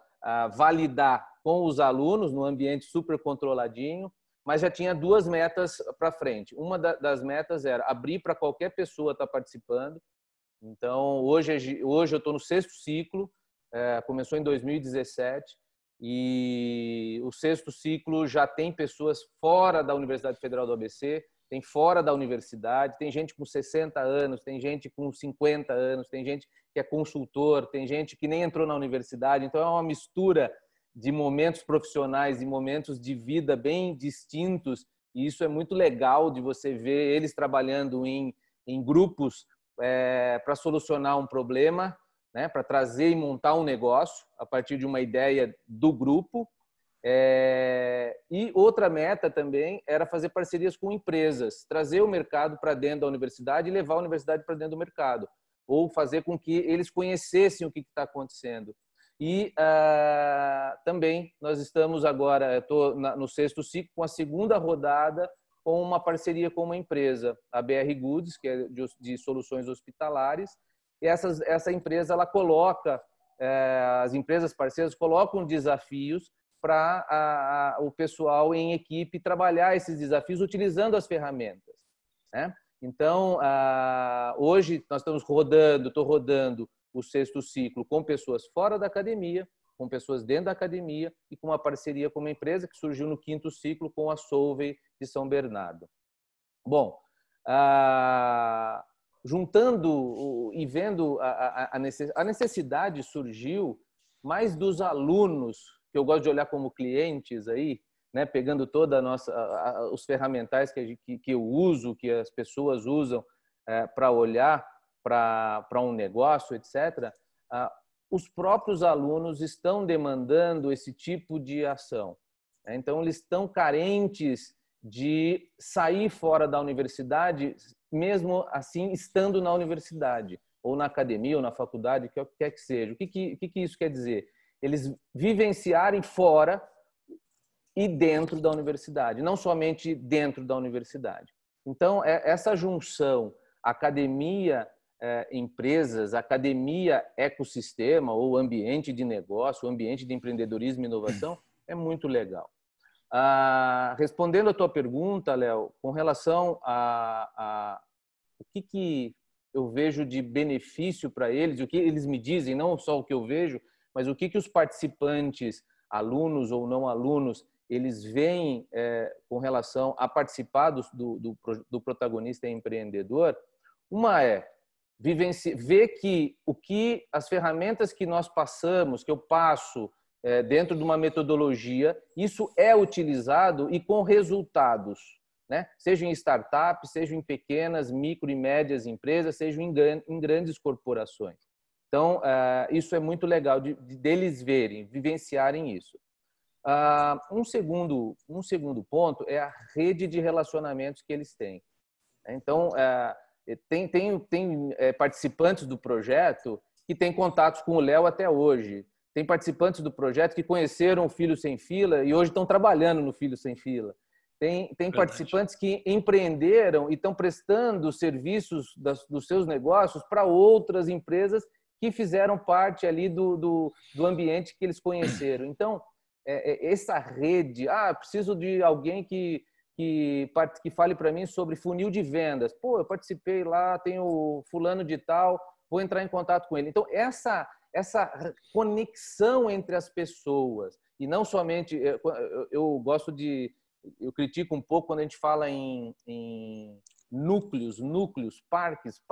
validar com os alunos no ambiente super controladinho, mas já tinha duas metas para frente. Uma das metas era abrir para qualquer pessoa estar participando. Então, hoje eu estou no 6º ciclo, começou em 2017, e o 6º ciclo já tem pessoas fora da Universidade Federal do ABC, tem fora da universidade, tem gente com 60 anos, tem gente com 50 anos, tem gente que é consultor, tem gente que nem entrou na universidade. Então, é uma mistura de momentos profissionais e momentos de vida bem distintos, e isso é muito legal de você ver eles trabalhando em grupos para solucionar um problema, né, para trazer e montar um negócio a partir de uma ideia do grupo. E outra meta também era fazer parcerias com empresas, trazer o mercado para dentro da universidade e levar a universidade para dentro do mercado, ou fazer com que eles conhecessem o que está acontecendo. E também nós estamos agora, estou no 6º ciclo, com a 2ª rodada com uma parceria com uma empresa, a BR Goods, que é de soluções hospitalares. E essa empresa ela coloca, as empresas parceiras colocam desafios para o pessoal em equipe trabalhar esses desafios utilizando as ferramentas, né? Então, hoje nós estou rodando o 6º ciclo com pessoas fora da academia, com pessoas dentro da academia e com uma parceria com uma empresa que surgiu no 5º ciclo com a Solvay de São Bernardo. Bom, juntando e vendo a necessidade surgiu mais dos alunos, que eu gosto de olhar como clientes aí, né, pegando toda os ferramentais que eu uso, que as pessoas usam para olhar para um negócio, etc., os próprios alunos estão demandando esse tipo de ação. Então, eles estão carentes de sair fora da universidade, mesmo assim, estando na universidade, ou na academia, ou na faculdade, que quer que seja. O que isso quer dizer? Eles vivenciarem fora e dentro da universidade, não somente dentro da universidade. Então, essa junção academia, empresas, academia, ecossistema ou ambiente de negócio, ambiente de empreendedorismo e inovação é muito legal. Respondendo a tua pergunta, Léo, com relação o que eu vejo de benefício para eles, o que eles me dizem, não só o que eu vejo, mas o que os participantes, alunos ou não alunos, eles veem com relação a participar do protagonista empreendedor. Uma ver que as ferramentas que nós passamos, que eu passo dentro de uma metodologia, isso é utilizado e com resultados, né? Seja em startups, seja em pequenas, micro e médias empresas, seja em grandes corporações. Então, isso é muito legal deles verem, vivenciarem isso. Um segundo ponto é a rede de relacionamentos que eles têm. Então, tem participantes do projeto que têm contatos com o Léo até hoje. Tem participantes do projeto que conheceram o Filho Sem Fila e hoje estão trabalhando no Filho Sem Fila. Tem participantes que empreenderam e estão prestando serviços dos seus negócios para outras empresas que fizeram parte ali do ambiente que eles conheceram. Então, essa rede, preciso de alguém que fale para mim sobre funil de vendas. Pô, eu participei lá, tenho fulano de tal, vou entrar em contato com ele. Então, essa conexão entre as pessoas, e não somente... Eu critico um pouco quando a gente fala em núcleos, parques.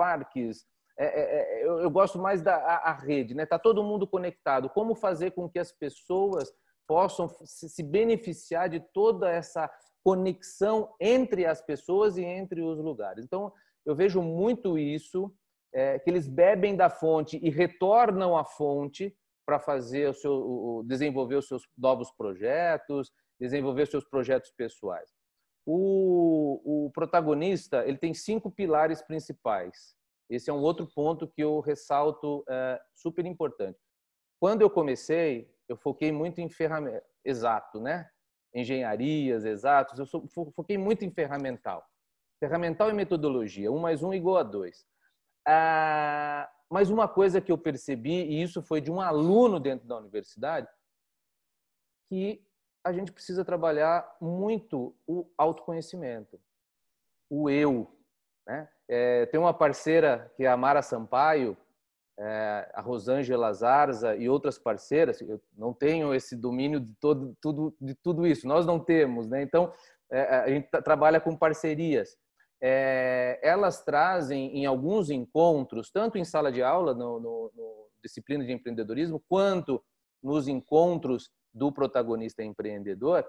Eu gosto mais da rede, né? Tá todo mundo conectado. Como fazer com que as pessoas possam se beneficiar de toda essa conexão entre as pessoas e entre os lugares. Então, eu vejo muito isso, que eles bebem da fonte e retornam à fonte para desenvolver os seus novos projetos, desenvolver os seus projetos pessoais. O protagonista, ele tem 5 pilares principais. Esse é um outro ponto que eu ressalto, super importante. Quando eu comecei, eu foquei muito em ferramenta, exato, né? Engenharias, exatos, eu foquei muito em ferramental. Ferramental e metodologia, 1 mais 1 igual a 2. Mas uma coisa que eu percebi, e isso foi de um aluno dentro da universidade, que a gente precisa trabalhar muito o autoconhecimento, o eu, né? Tem uma parceira que é a Mara Sampaio, a Rosângela Zarza e outras parceiras. Eu não tenho esse domínio de tudo isso, nós não temos, né? Então, a gente trabalha com parcerias. Elas trazem em alguns encontros, tanto em sala de aula, no disciplina de empreendedorismo, quanto nos encontros do protagonista empreendedor,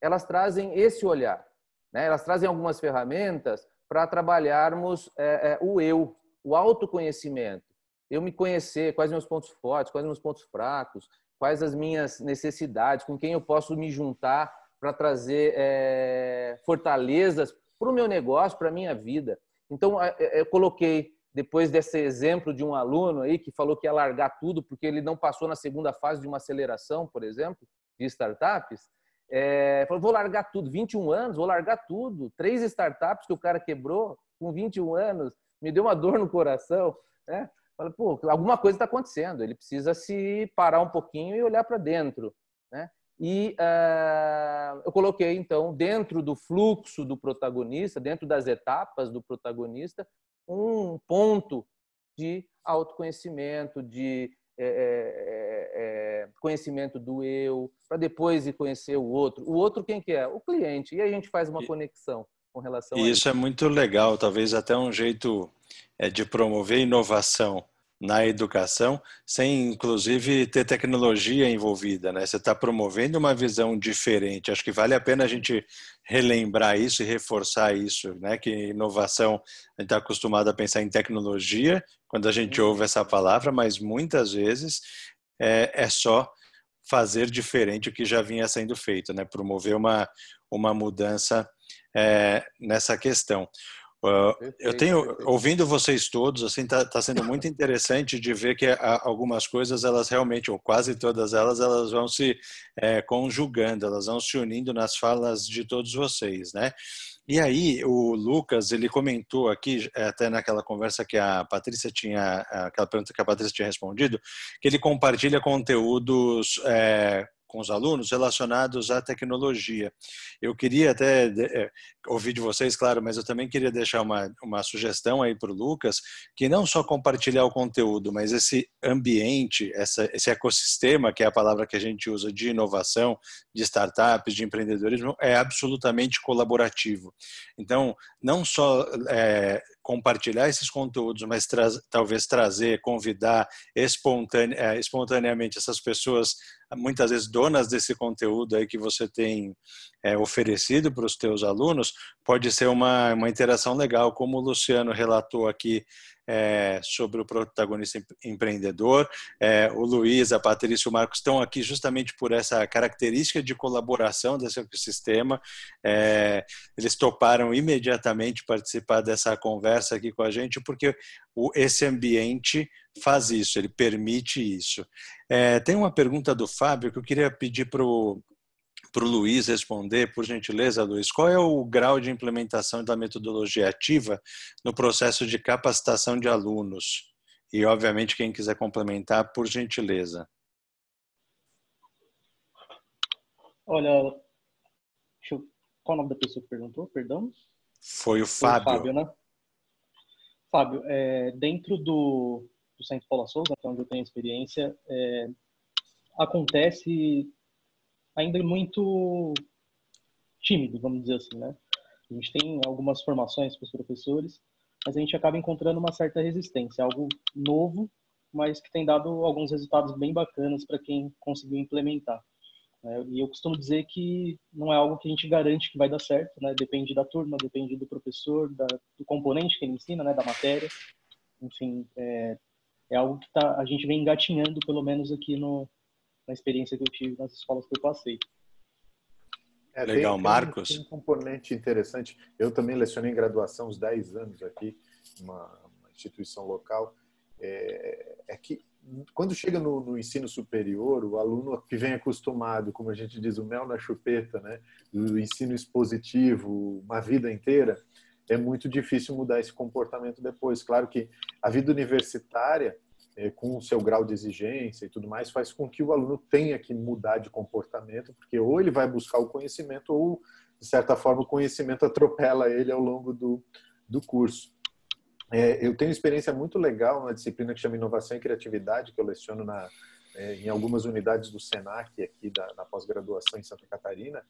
elas trazem esse olhar, né? Elas trazem algumas ferramentas para trabalharmos o eu, o autoconhecimento. Eu me conhecer, quais meus pontos fortes, quais meus pontos fracos, quais as minhas necessidades, com quem eu posso me juntar para trazer fortalezas para o meu negócio, para a minha vida. Então, eu coloquei, depois desse exemplo de um aluno aí que falou que ia largar tudo porque ele não passou na segunda fase de uma aceleração, por exemplo, de startups, falou, vou largar tudo, 21 anos, vou largar tudo. 3 startups que o cara quebrou com 21 anos, me deu uma dor no coração, né? Falei, pô, alguma coisa está acontecendo, ele precisa se parar um pouquinho e olhar para dentro, né? E eu coloquei, então, dentro do fluxo do protagonista, dentro das etapas do protagonista, um ponto de autoconhecimento, de conhecimento do eu, para depois ir conhecer o outro. O outro quem que é? O cliente. E aí a gente faz uma conexão com relação a isso. Isso é muito legal, talvez até um jeito de promover inovação na educação, sem inclusive ter tecnologia envolvida, né? Você está promovendo uma visão diferente. Acho que vale a pena a gente relembrar isso e reforçar isso, né? Que inovação, a gente está acostumado a pensar em tecnologia quando a gente ouve essa palavra, mas muitas vezes é só fazer diferente o que já vinha sendo feito, né? Promover uma mudança nessa questão. Eu tenho, ouvindo vocês todos, assim, tá sendo muito interessante de ver que algumas coisas, elas realmente, ou quase todas elas vão se conjugando, elas vão se unindo nas falas de todos vocês, né? E aí, o Lucas, ele comentou aqui, até naquela conversa que a Patrícia tinha, aquela pergunta que a Patrícia tinha respondido, que ele compartilha conteúdos com os alunos relacionados à tecnologia. Eu queria até ouvir de vocês, claro, mas eu também queria deixar uma sugestão aí para o Lucas, que não só compartilhar o conteúdo, mas esse ambiente, esse ecossistema, que é a palavra que a gente usa de inovação, de startups, de empreendedorismo, é absolutamente colaborativo. Então, não só compartilhar esses conteúdos, mas talvez trazer, convidar espontaneamente essas pessoas, muitas vezes donas desse conteúdo aí que você tem oferecido para os teus alunos, pode ser uma interação legal, como o Luciano relatou aqui sobre o protagonista empreendedor. O Luiz, a Patrícia e o Marcos estão aqui justamente por essa característica de colaboração desse ecossistema. Eles toparam imediatamente participar dessa conversa aqui com a gente, porque esse ambiente faz isso, ele permite isso. Tem uma pergunta do Fábio que eu queria pedir para o Luiz responder, por gentileza, Luiz. Qual é o grau de implementação da metodologia ativa no processo de capacitação de alunos? E, obviamente, quem quiser complementar, por gentileza. Olha, qual o nome da pessoa que perguntou? Perdão? Foi o Fábio. Foi o Fábio, né? Fábio, dentro do Centro Paula Souza, onde eu tenho experiência, acontece ainda muito tímido, vamos dizer assim, né? A gente tem algumas formações para os professores, mas a gente acaba encontrando uma certa resistência, algo novo, mas que tem dado alguns resultados bem bacanas para quem conseguiu implementar. E eu costumo dizer que não é algo que a gente garante que vai dar certo, né? Depende da turma, depende do professor, do componente que ele ensina, né? Da matéria. Enfim, é algo que a gente vem engatinhando, pelo menos aqui na experiência que eu tive nas escolas que eu passei. Legal, Marcos. Tem um componente interessante. Eu também lecionei em graduação uns 10 anos aqui, uma instituição local. Que quando chega no ensino superior, o aluno que vem acostumado, como a gente diz, o mel na chupeta, né, do ensino expositivo, uma vida inteira, é muito difícil mudar esse comportamento depois. Claro que a vida universitária, com o seu grau de exigência e tudo mais, faz com que o aluno tenha que mudar de comportamento, porque ou ele vai buscar o conhecimento ou, de certa forma, o conhecimento atropela ele ao longo do curso. Eu tenho experiência muito legal na disciplina que chama Inovação e Criatividade, que eu leciono em algumas unidades do SENAC, aqui na pós-graduação em Santa Catarina,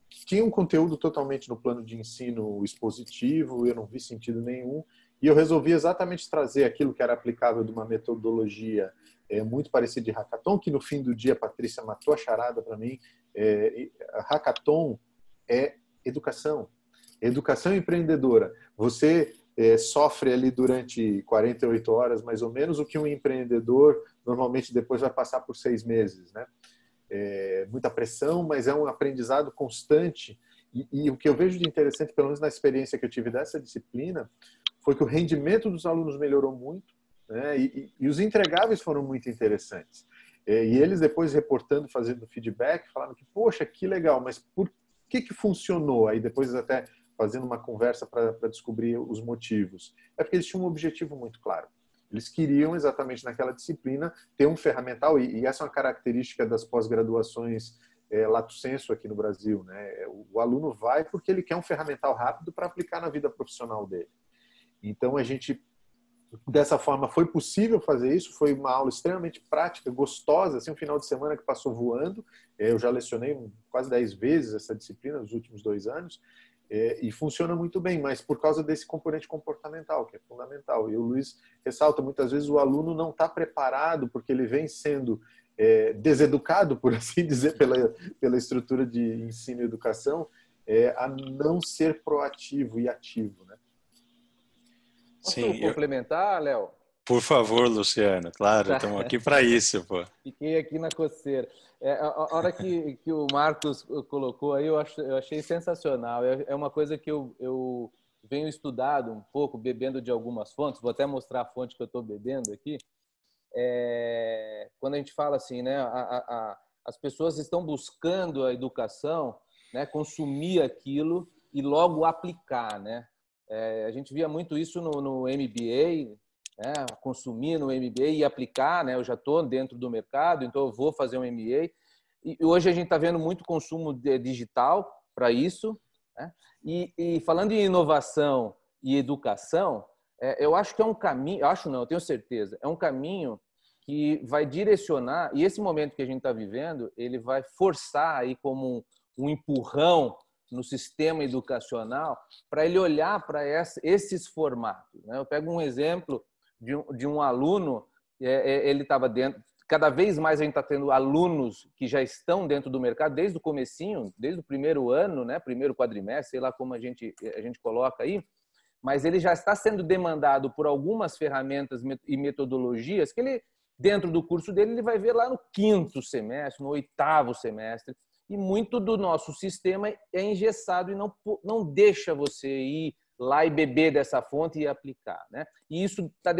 que tinha um conteúdo totalmente no plano de ensino expositivo, eu não vi sentido nenhum, e eu resolvi exatamente trazer aquilo que era aplicável de uma metodologia muito parecida de hackathon, que no fim do dia a Patrícia matou a charada para mim. Hackathon é educação empreendedora. Você sofre ali durante 48 horas, mais ou menos, o que um empreendedor normalmente depois vai passar por 6 meses, né? Muita pressão, mas é um aprendizado constante. E o que eu vejo de interessante, pelo menos na experiência que eu tive dessa disciplina, foi que o rendimento dos alunos melhorou muito, né? E os entregáveis foram muito interessantes. E eles depois reportando, fazendo feedback, falaram que, poxa, que legal, mas por que funcionou? Aí depois até fazendo uma conversa para descobrir os motivos. É porque eles tinham um objetivo muito claro. Eles queriam exatamente naquela disciplina ter um ferramental, e essa é uma característica das pós-graduações lato sensu aqui no Brasil, né? O aluno vai porque ele quer um ferramental rápido para aplicar na vida profissional dele. Então, dessa forma, foi possível fazer isso, foi uma aula extremamente prática, gostosa, assim, um final de semana que passou voando. Eu já lecionei quase 10 vezes essa disciplina nos últimos 2 anos, e funciona muito bem, mas por causa desse componente comportamental, que é fundamental. E o Luiz ressalta, muitas vezes o aluno não está preparado, porque ele vem sendo deseducado, por assim dizer, pela estrutura de ensino e educação, a não ser proativo e ativo, né? Posso complementar, Léo? Por favor, Luciano. Claro, estamos aqui para isso, pô. Fiquei aqui na coceira. A hora que o Marcos colocou aí, eu achei sensacional. É uma coisa que eu venho estudado um pouco, bebendo de algumas fontes. Vou até mostrar a fonte que eu estou bebendo aqui. Quando a gente fala assim, né, as pessoas estão buscando a educação, né, consumir aquilo e logo aplicar, né? A gente via muito isso no MBA, né? Consumir no MBA e aplicar, né? Eu já estou dentro do mercado, então eu vou fazer um MBA. E hoje a gente está vendo muito consumo digital para isso, né? E falando em inovação e educação, eu acho que é um caminho, eu tenho certeza, é um caminho que vai direcionar, e esse momento que a gente está vivendo, ele vai forçar aí como um empurrão no sistema educacional para ele olhar para esses formatos, né? Eu pego um exemplo de um aluno, ele estava dentro. Cada vez mais a gente está tendo alunos que já estão dentro do mercado desde o comecinho, desde o primeiro ano, né? Primeiro quadrimestre, sei lá como a gente coloca aí, mas ele já está sendo demandado por algumas ferramentas e metodologias que ele, dentro do curso dele, ele vai ver lá no 5º semestre, no 8º semestre. E muito do nosso sistema é engessado e não deixa você ir lá e beber dessa fonte e aplicar, né? E isso está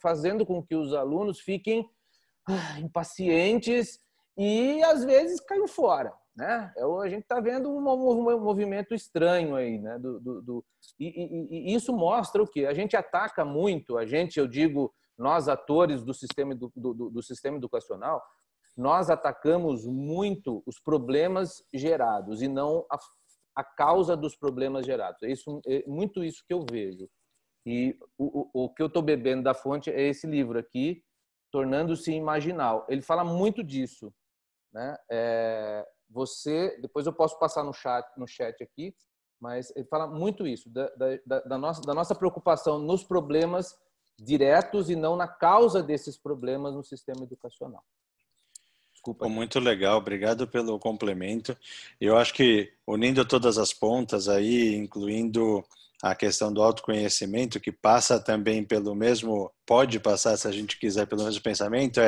fazendo com que os alunos fiquem impacientes e, às vezes, caem fora, né? A gente está vendo um movimento estranho aí, né? E isso mostra o quê? A gente ataca muito, eu digo, nós atores do sistema educacional, nós atacamos muito os problemas gerados e não a causa dos problemas gerados. É muito isso que eu vejo. E o que eu estou bebendo da fonte é esse livro aqui, Tornando-se Imaginal. Ele fala muito disso, né? Depois eu posso passar no chat aqui, mas ele fala muito isso, da nossa preocupação nos problemas diretos e não na causa desses problemas no sistema educacional. Desculpa. Muito legal, obrigado pelo complemento. Eu acho que unindo todas as pontas aí, incluindo a questão do autoconhecimento, que passa também pode passar, se a gente quiser, pelo mesmo pensamento,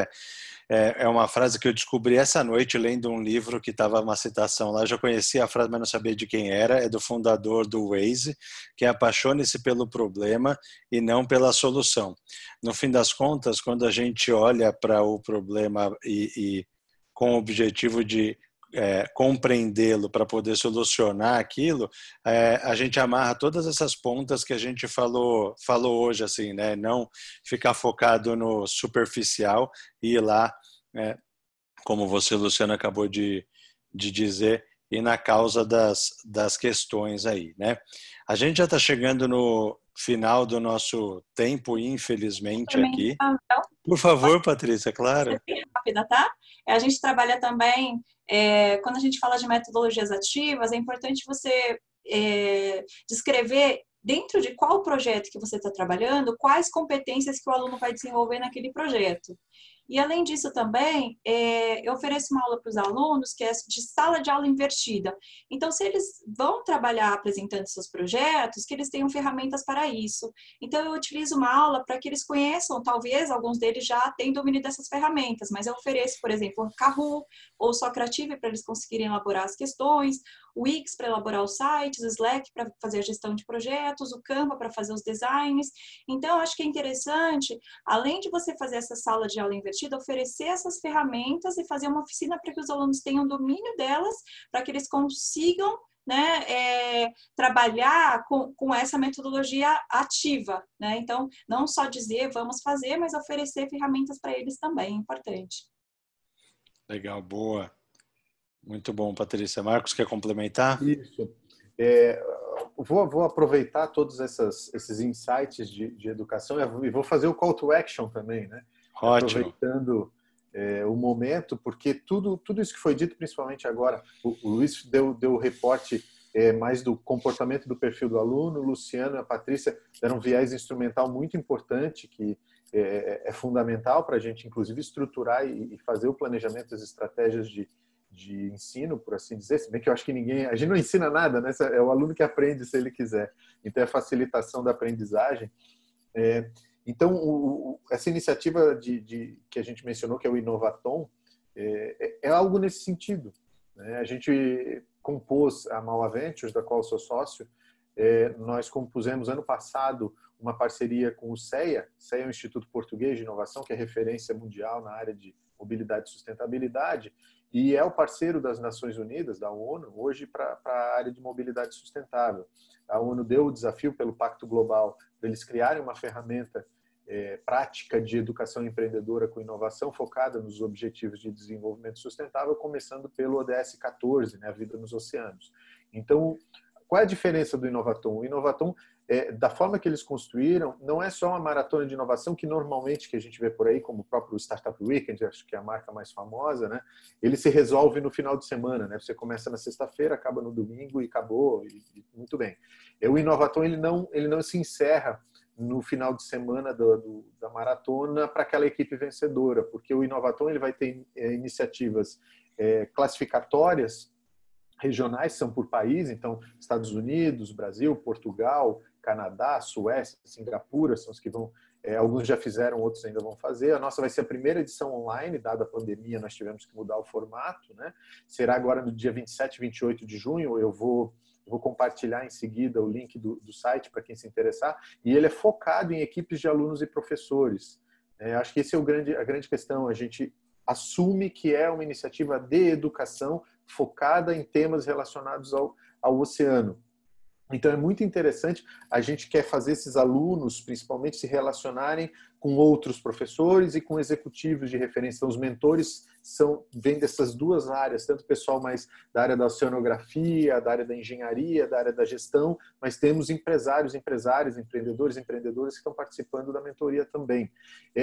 é uma frase que eu descobri essa noite lendo um livro que estava uma citação lá. Eu já conhecia a frase, mas não sabia de quem era. É do fundador do Waze, que é: apaixone-se pelo problema e não pela solução. No fim das contas, quando a gente olha para o problema e com o objetivo de compreendê-lo para poder solucionar aquilo, a gente amarra todas essas pontas que a gente falou hoje, assim, né? Não ficar focado no superficial e ir lá, como você, Luciano, acabou de dizer, e na causa das questões aí, né? A gente já está chegando no final do nosso tempo, infelizmente, aqui. Por favor, Patrícia, claro. Bem rápida, tá? A gente trabalha também, quando a gente fala de metodologias ativas, é importante você descrever dentro de qual projeto que você está trabalhando, quais competências que o aluno vai desenvolver naquele projeto. E, além disso, também, eu ofereço uma aula para os alunos que é de sala de aula invertida. Então, se eles vão trabalhar apresentando seus projetos, que eles tenham ferramentas para isso. Então, eu utilizo uma aula para que eles conheçam, talvez alguns deles já têm domínio dessas ferramentas, mas eu ofereço, por exemplo, o Kahoot ou Socrative para eles conseguirem elaborar as questões, o Wix para elaborar os sites, o Slack para fazer a gestão de projetos, o Canva para fazer os designs. Então, acho que é interessante, além de você fazer essa sala de aula invertida, oferecer essas ferramentas e fazer uma oficina para que os alunos tenham domínio delas, para que eles consigam, né, trabalhar com essa metodologia ativa, né? Então, não só dizer vamos fazer, mas oferecer ferramentas para eles também, é importante. Legal, boa. Muito bom, Patrícia. Marcos, quer complementar? Isso. Vou aproveitar todos esses insights de educação e vou fazer o call to action também, né? Ótimo. Aproveitando o momento, porque tudo isso que foi dito, principalmente agora, o Luiz deu o reporte mais do comportamento do perfil do aluno, o Luciano e a Patrícia deram um viés instrumental muito importante, que é fundamental para a gente, inclusive, estruturar e fazer o planejamento das estratégias de ensino, por assim dizer, se bem que eu acho que a gente não ensina nada, né? É o aluno que aprende se ele quiser. Então, é a facilitação da aprendizagem. Então, essa iniciativa que a gente mencionou, que é o Inovatom, é algo nesse sentido, né? A gente compôs a Mauá Ventures, da qual eu sou sócio. Nós compusemos ano passado uma parceria com o CEA. CEA é o Instituto Português de Inovação, que é referência mundial na área de mobilidade e sustentabilidade, e é o parceiro das Nações Unidas, da ONU, hoje para a área de mobilidade sustentável. A ONU deu o desafio pelo Pacto Global para eles criarem uma ferramenta prática de educação empreendedora com inovação focada nos objetivos de desenvolvimento sustentável, começando pelo ODS 14, né, a vida nos oceanos. Então, qual é a diferença do Inovatom? O Inovatom da forma que eles construíram, não é só uma maratona de inovação que normalmente que a gente vê por aí, como o próprio Startup Weekend, acho que é a marca mais famosa, né? Ele se resolve no final de semana, né? Você começa na sexta-feira, acaba no domingo e acabou, e muito bem. O Inovaton ele não se encerra no final de semana da maratona para aquela equipe vencedora, porque o Inovaton ele vai ter iniciativas classificatórias regionais, são por país, então Estados Unidos, Brasil, Portugal, Canadá, Suécia, Singapura são os que vão, alguns já fizeram, outros ainda vão fazer. A nossa vai ser a primeira edição online, dada a pandemia, nós tivemos que mudar o formato, né? Será agora no dia 27 e 28 de junho, eu vou compartilhar em seguida o link do site para quem se interessar, e ele é focado em equipes de alunos e professores. Acho que esse é a grande questão, a gente assume que é uma iniciativa de educação focada em temas relacionados ao oceano. Então é muito interessante, a gente quer fazer esses alunos, principalmente, se relacionarem com outros professores e com executivos de referência. Então, os mentores vêm dessas duas áreas, tanto o pessoal mais da área da oceanografia, da área da engenharia, da área da gestão, mas temos empresários, empreendedores que estão participando da mentoria também.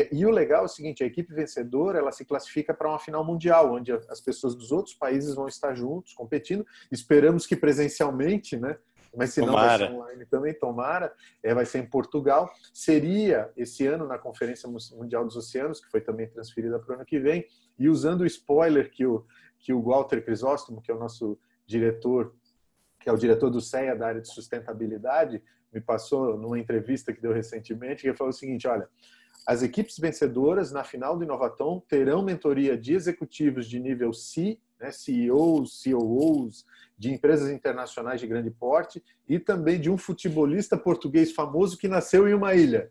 E o legal é o seguinte, a equipe vencedora ela se classifica para uma final mundial, onde as pessoas dos outros países vão estar juntos, competindo, esperamos que presencialmente, né? Mas se não vai ser online também, tomara, vai ser em Portugal. Seria esse ano na Conferência Mundial dos Oceanos, que foi também transferida para o ano que vem, e usando o spoiler que o Walter Crisóstomo, que é o nosso diretor, que é o diretor do CEA da área de sustentabilidade, me passou numa entrevista que deu recentemente, que ele falou o seguinte, olha, as equipes vencedoras na final do Inovaton terão mentoria de executivos de nível C, né, CEOs, COOs, de empresas internacionais de grande porte e também de um futebolista português famoso que nasceu em uma ilha.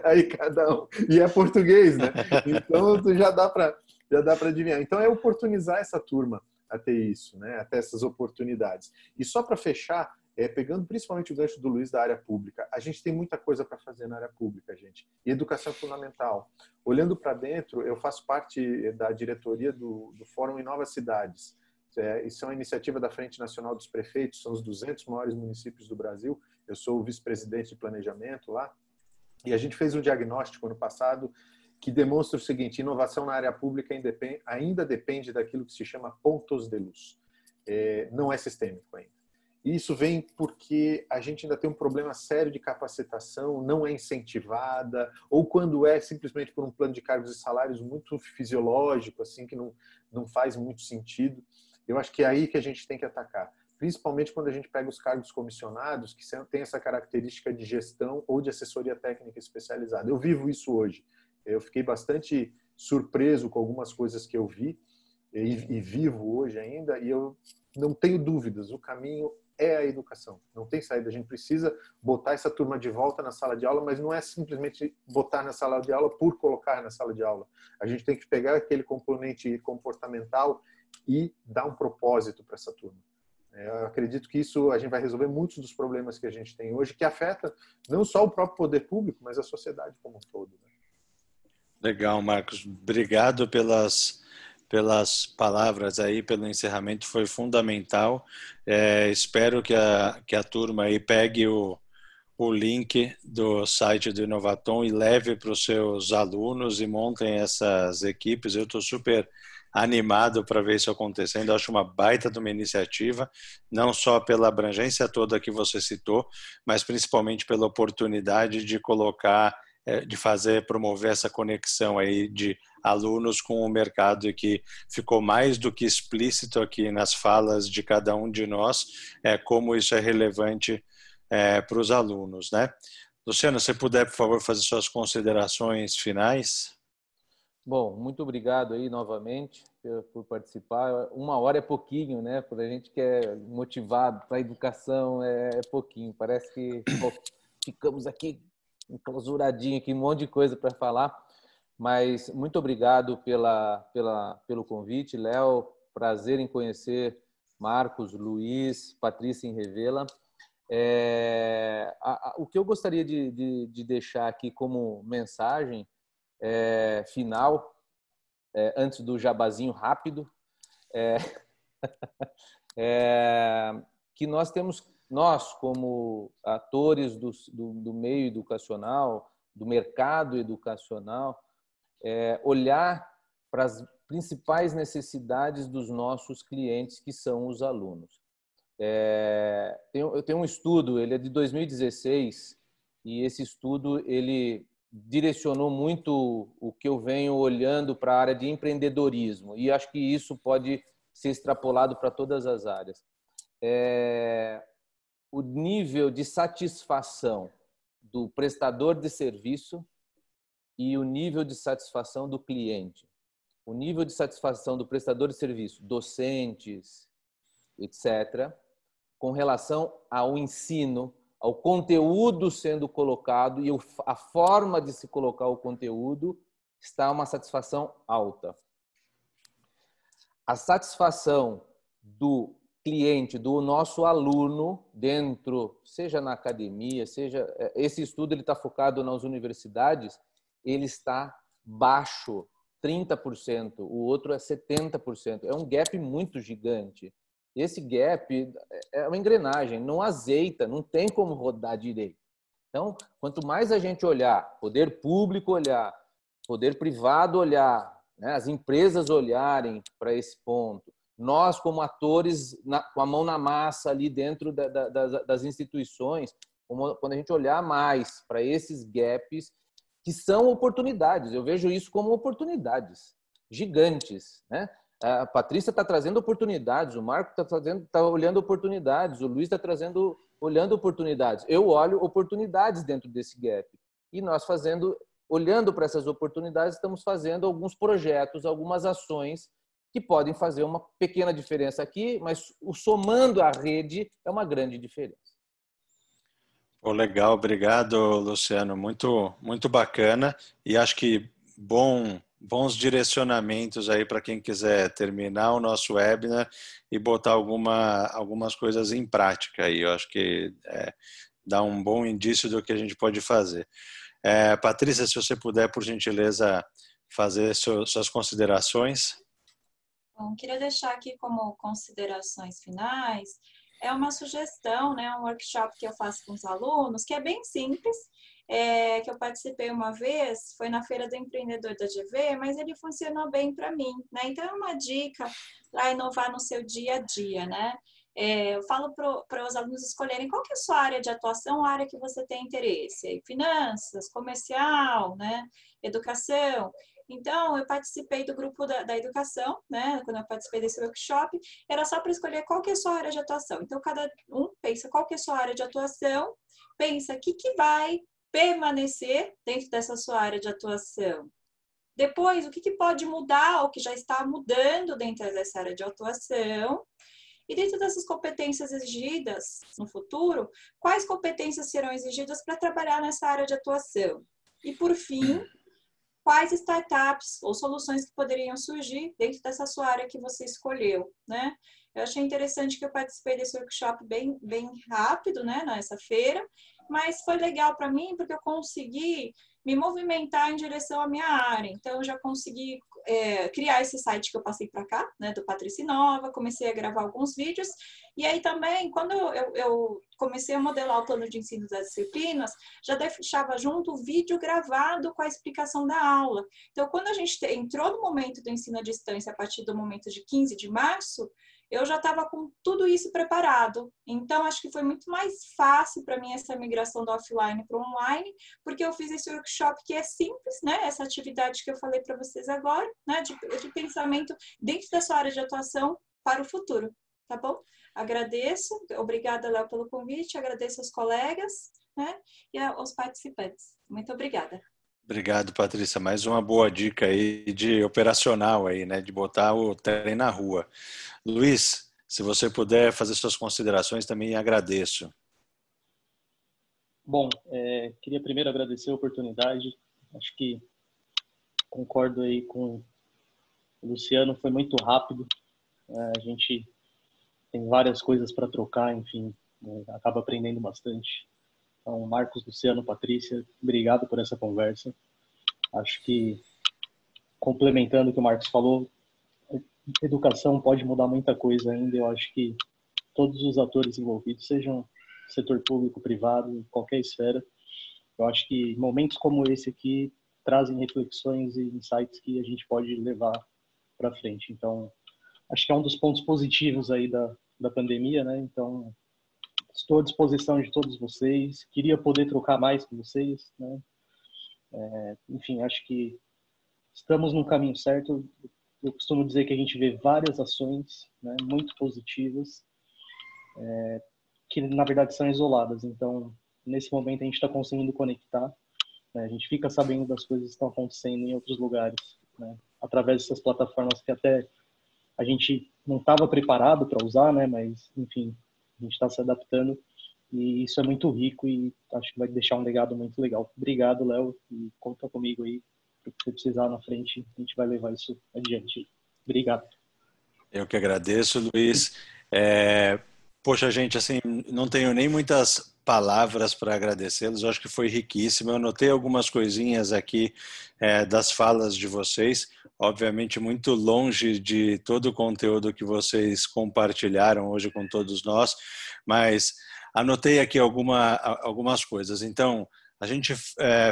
Aí cada um... E é português, né? Então já dá para adivinhar. Então é oportunizar essa turma a ter isso, né? A ter essas oportunidades. E só para fechar, pegando principalmente o gancho do Luiz da área pública, a gente tem muita coisa para fazer na área pública, gente. E educação é fundamental. Olhando para dentro, eu faço parte da diretoria do Fórum Inova Cidades. Isso é uma iniciativa da Frente Nacional dos Prefeitos, são os 200 maiores municípios do Brasil. Eu sou o vice-presidente de planejamento lá. E a gente fez um diagnóstico ano passado que demonstra o seguinte, inovação na área pública ainda depende daquilo que se chama pontos de luz. Não é sistêmico ainda. Isso vem porque a gente ainda tem um problema sério de capacitação, não é incentivada, ou quando simplesmente por um plano de cargos e salários muito fisiológico, assim, que não faz muito sentido. Eu acho que é aí que a gente tem que atacar, principalmente quando a gente pega os cargos comissionados, que têm essa característica de gestão ou de assessoria técnica especializada. Eu vivo isso hoje. Eu fiquei bastante surpreso com algumas coisas que eu vi e vivo hoje ainda, e eu não tenho dúvidas, o caminho é a educação. Não tem saída. A gente precisa botar essa turma de volta na sala de aula, mas não é simplesmente botar na sala de aula por colocar na sala de aula. A gente tem que pegar aquele componente comportamental e dar um propósito para essa turma. Eu acredito que isso a gente vai resolver muitos dos problemas que a gente tem hoje, que afeta não só o próprio poder público, mas a sociedade como um todo. Né? Legal, Marcos. Obrigado pelas palavras aí, pelo encerramento, foi fundamental. Espero que a turma aí pegue o link do site do Inovaton e leve para os seus alunos e montem essas equipes. Eu estou super animado para ver isso acontecendo. Acho uma baita de uma iniciativa, não só pela abrangência toda que você citou, mas principalmente pela oportunidade de colocar, de promover essa conexão aí de alunos com o mercado, e que ficou mais do que explícito aqui nas falas de cada um de nós, como isso é relevante para os alunos, né? Luciano, se puder, por favor, fazer suas considerações finais. Bom, muito obrigado aí novamente por participar. 1 hora é pouquinho, né? Para a gente que é motivado para a educação é pouquinho. Parece que ficamos aqui enclausuradinho, aqui um monte de coisa para falar. Mas muito obrigado pelo convite, Léo. Prazer em conhecer Marcos, Luiz, Patrícia em Revela. O que eu gostaria de deixar aqui como mensagem final, antes do jabazinho rápido, que nós temos nós, como atores do meio educacional, do mercado educacional, olhar para as principais necessidades dos nossos clientes, que são os alunos. Eu tenho um estudo, ele é de 2016, e esse estudo ele direcionou muito o que eu venho olhando para a área de empreendedorismo, e acho que isso pode ser extrapolado para todas as áreas. O nível de satisfação do prestador de serviço e o nível de satisfação do cliente. O nível de satisfação do prestador de serviço, docentes, etc., com relação ao ensino, ao conteúdo sendo colocado e a forma de se colocar o conteúdo, está uma satisfação alta. A satisfação do cliente, do nosso aluno dentro, seja na academia, seja... Esse estudo ele está focado nas universidades, ele está baixo, 30%, o outro é 70%. É um gap muito gigante. Esse gap é uma engrenagem, não azeita, não tem como rodar direito. Então, quanto mais a gente olhar, poder público olhar, poder privado olhar, né, as empresas olharem para esse ponto, nós como atores com a mão na massa ali dentro das instituições, quando a gente olhar mais para esses gaps, que são oportunidades, eu vejo isso como oportunidades gigantes, né? A Patrícia está trazendo oportunidades, o Marco está olhando oportunidades, o Luiz está olhando oportunidades. Eu olho oportunidades dentro desse gap. E nós olhando para essas oportunidades, estamos fazendo alguns projetos, algumas ações que podem fazer uma pequena diferença aqui, mas o somando a rede é uma grande diferença. Legal, obrigado, Luciano. Muito, muito bacana. E acho que bons direcionamentos aí para quem quiser terminar o nosso webinar e botar algumas coisas em prática aí. Eu acho que dá um bom indício do que a gente pode fazer. Patrícia, se você puder, por gentileza, fazer suas considerações. Bom, queria deixar aqui como considerações finais, uma sugestão, né, um workshop que eu faço com os alunos, que é bem simples, que eu participei uma vez, foi na Feira do Empreendedor da GV, mas ele funcionou bem para mim, né? Então é uma dica para inovar no seu dia a dia, né? Eu falo para os alunos escolherem qual que é a sua área de atuação, a área que você tem interesse, finanças, comercial, né? Educação. Então, eu participei do grupo da educação, né? Quando eu participei desse workshop, era só para escolher qual que é a sua área de atuação. Então, cada um pensa qual que é a sua área de atuação, pensa o que vai permanecer dentro dessa sua área de atuação. Depois, o que pode mudar ou que já está mudando dentro dessa área de atuação. E dentro dessas competências exigidas no futuro, quais competências serão exigidas para trabalhar nessa área de atuação? E, por fim, quais startups ou soluções que poderiam surgir dentro dessa sua área que você escolheu, né? Eu achei interessante que eu participei desse workshop bem rápido, né, nessa feira, mas foi legal para mim porque eu consegui me movimentar em direção à minha área. Então, eu já consegui criar esse site que eu passei para cá, né, do Patrícia Inova, comecei a gravar alguns vídeos, e aí também, quando eu comecei a modelar o plano de ensino das disciplinas, já deixava junto o vídeo gravado com a explicação da aula. Então, quando a gente entrou no momento do ensino à distância, a partir do momento de 15 de março, eu já estava com tudo isso preparado. Então, acho que foi muito mais fácil para mim essa migração do offline para o online, porque eu fiz esse workshop que é simples, né? Essa atividade que eu falei para vocês agora, né? De pensamento dentro da sua área de atuação para o futuro, tá bom? Agradeço, obrigada, Léo, pelo convite, agradeço aos colegas, né? E aos participantes. Muito obrigada. Obrigado, Patrícia. Mais uma boa dica aí de operacional aí, né? De botar o trem na rua. Luiz, se você puder fazer suas considerações, também agradeço. Bom, queria primeiro agradecer a oportunidade. Acho que concordo aí com o Luciano, foi muito rápido. A gente tem várias coisas para trocar, enfim, acaba aprendendo bastante. Então, Marcos, Luciano, Patrícia, obrigado por essa conversa. Acho que, complementando o que o Marcos falou, educação pode mudar muita coisa ainda. Eu acho que todos os atores envolvidos, sejam setor público, privado, qualquer esfera. Eu acho que momentos como esse aqui trazem reflexões e insights que a gente pode levar para frente. Então, acho que é um dos pontos positivos aí da pandemia, né? Então, estou à disposição de todos vocês. Queria poder trocar mais com vocês, né? Enfim, acho que estamos no caminho certo. Eu costumo dizer que a gente vê várias ações, né, muito positivas, que na verdade são isoladas. Então, nesse momento a gente está conseguindo conectar, né? A gente fica sabendo das coisas que estão acontecendo em outros lugares, né? Através dessas plataformas que até a gente não estava preparado para usar, né? Mas, enfim, a gente está se adaptando e isso é muito rico e acho que vai deixar um legado muito legal. Obrigado, Léo, e conta comigo aí. O que você precisar na frente, a gente vai levar isso adiante. Obrigado. Eu que agradeço, Luiz. Poxa, gente, assim, não tenho nem muitas palavras para agradecê-los. Eu acho que foi riquíssimo. Eu notei algumas coisinhas aqui das falas de vocês. Obviamente, muito longe de todo o conteúdo que vocês compartilharam hoje com todos nós, mas anotei aqui algumas coisas. Então, a gente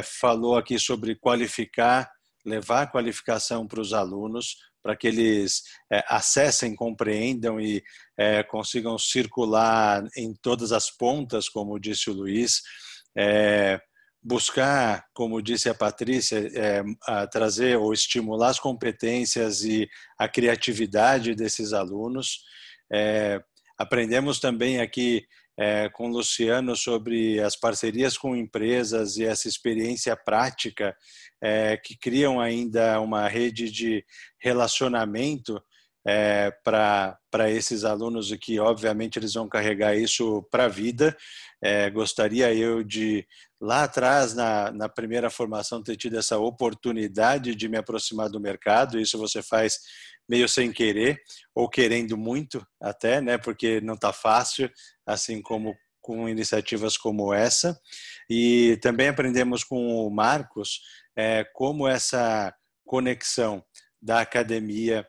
falou aqui sobre qualificar, levar qualificação para os alunos, para que eles acessem, compreendam e consigam circular em todas as pontas, como disse o Luiz, buscar, como disse a Patrícia, trazer ou estimular as competências e a criatividade desses alunos. Aprendemos também aqui com o Luciano sobre as parcerias com empresas e essa experiência prática que criam ainda uma rede de relacionamento para esses alunos e que obviamente eles vão carregar isso para a vida. Gostaria eu de, lá atrás, na primeira formação, ter tido essa oportunidade de me aproximar do mercado. Isso você faz meio sem querer ou querendo muito até, né? Porque não está fácil, assim como com iniciativas como essa. E também aprendemos com o Marcos como essa conexão da academia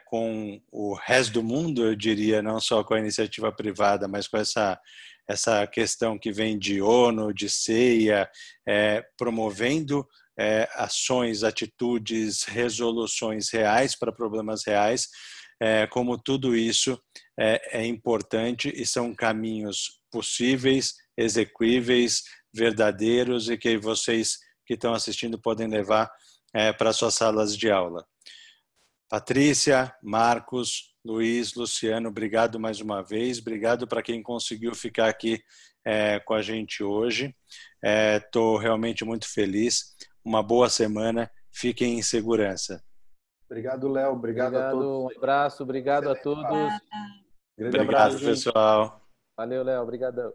com o resto do mundo, eu diria, não só com a iniciativa privada, mas com essa questão que vem de ONU, de CEIA, promovendo ações, atitudes, resoluções reais para problemas reais, como tudo isso é importante e são caminhos possíveis, execuíveis, verdadeiros e que vocês que estão assistindo podem levar para suas salas de aula. Patrícia, Marcos, Luiz, Luciano, obrigado mais uma vez. Obrigado para quem conseguiu ficar aqui com a gente hoje. Estou realmente muito feliz. Uma boa semana. Fiquem em segurança. Obrigado, Léo. Obrigado a todos. Um abraço. Obrigado a todos. Grande Obrigado, abraço, pessoal. Valeu, Léo. Obrigadão.